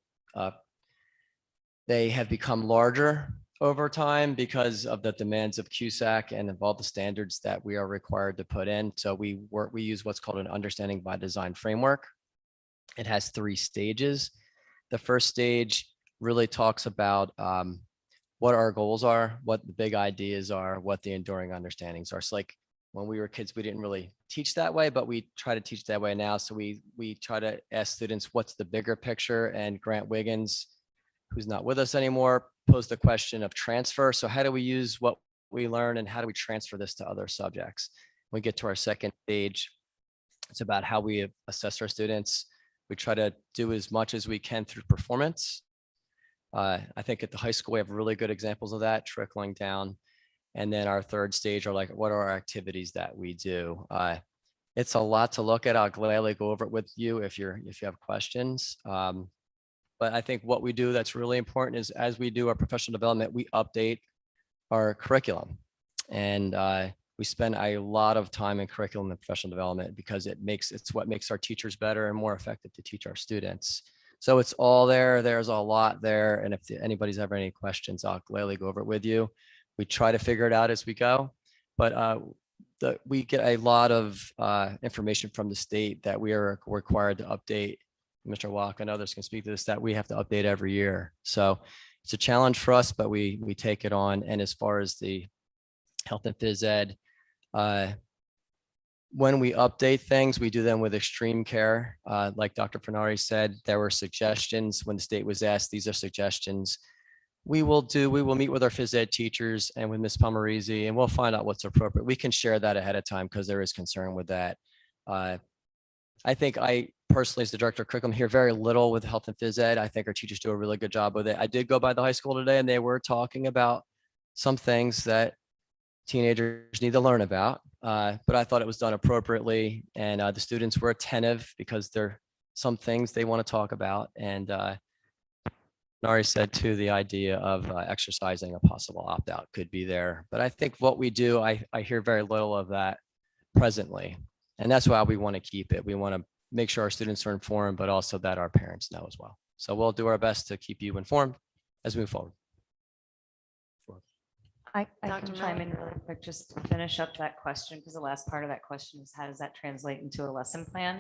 They have become larger over time because of the demands of CUSAC and of all the standards that we are required to put in. So we use what's called an understanding by design framework. It has 3 stages. The first stage really talks about what our goals are, what the big ideas are, what the enduring understandings are. So like when we were kids, we didn't really teach that way, but we try to teach that way now. So we try to ask students, what's the bigger picture? And Grant Wiggins, who's not with us anymore, posed the question of transfer. So how do we use what we learn and how do we transfer this to other subjects? When we get to our second stage, it's about how we assess our students. We try to do as much as we can through performance. I think at the high school, we have really good examples of that trickling down. And then our third stage are like, what are our activities that we do? It's a lot to look at. I'll gladly go over it with you if you have questions. But I think what we do that's really important is as we do our professional development, we update our curriculum. And we spend a lot of time in curriculum and professional development because it's what makes our teachers better and more effective to teach our students. So it's all there. There's a lot there. And if anybody's ever any questions, I'll gladly go over it with you. We try to figure it out as we go. But we get a lot of information from the state that we are required to update. Mr. Walk and others can speak to this, that we have to update every year. So it's a challenge for us, but we take it on. And as far as the health and phys ed, when we update things, we do them with extreme care. Like Dr. Fernari said, there were suggestions when the state was asked, these are suggestions. We will meet with our phys ed teachers and with Ms. Palmarisi, and we'll find out what's appropriate. We can share that ahead of time because there is concern with that. I think I personally, as the director of curriculum, hear very little with health and phys ed. I think our teachers do a really good job with it. I did go by the high school today and they were talking about some things that teenagers need to learn about, but I thought it was done appropriately. And the students were attentive because there are some things they want to talk about. And Nari said too, the idea of exercising a possible opt-out could be there. But I think what we do, I hear very little of that presently. And that's why we want to keep it. We want to make sure our students are informed, but also that our parents know as well. So we'll do our best to keep you informed as we move forward. I Dr. can chime Miller? in really quick, just to finish up that question, because the last part of that question is how does that translate into a lesson plan?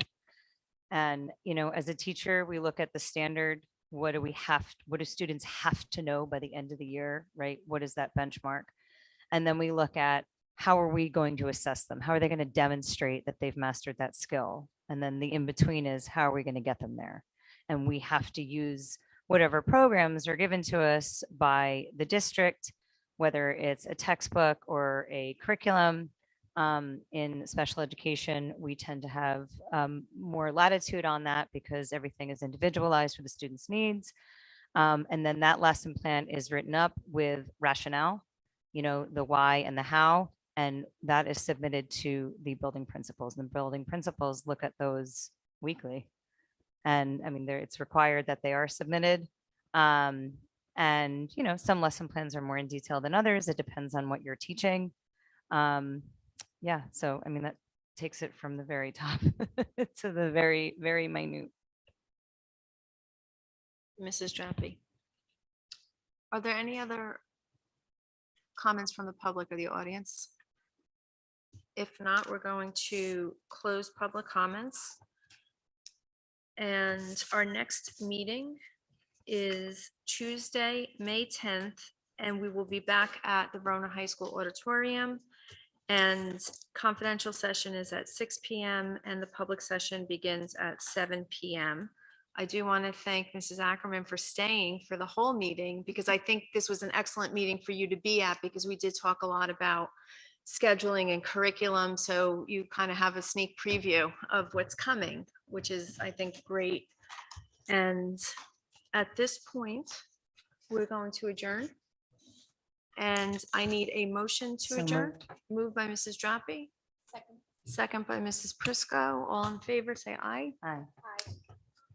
And, as a teacher, we look at the standard, what do students have to know by the end of the year, right? What is that benchmark? And then we look at how are we going to assess them? How are they going to demonstrate that they've mastered that skill? And then the in-between is how are we going to get them there? And we have to use whatever programs are given to us by the district, whether it's a textbook or a curriculum. In special education, we tend to have more latitude on that because everything is individualized for the student's needs. And then that lesson plan is written up with rationale, the why and the how, and that is submitted to the building principals. And the building principals look at those weekly. And I mean, it's required that they are submitted. And, some lesson plans are more in detail than others. It depends on what you're teaching. Yeah, so I mean, that takes it from the very top to the very, very minute. Mrs. Drappi. Are there any other comments from the public or the audience? If not, we're going to close public comments. And our next meeting is Tuesday, May 10th, and we will be back at the Verona High School Auditorium. And confidential session is at 6 p.m. and the public session begins at 7 p.m. I do want to thank Mrs. Ackerman for staying for the whole meeting because I think this was an excellent meeting for you to be at because we did talk a lot about scheduling and curriculum. So you kind of have a sneak preview of what's coming, which is, I think, great. And at this point, we're going to adjourn. And I need a motion to So adjourn. Moved by Mrs. Drappi. Second by Mrs. Prisco. All in favor, say aye. Aye.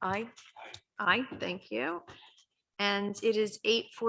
Aye. Aye, thank you. And it is 8:40.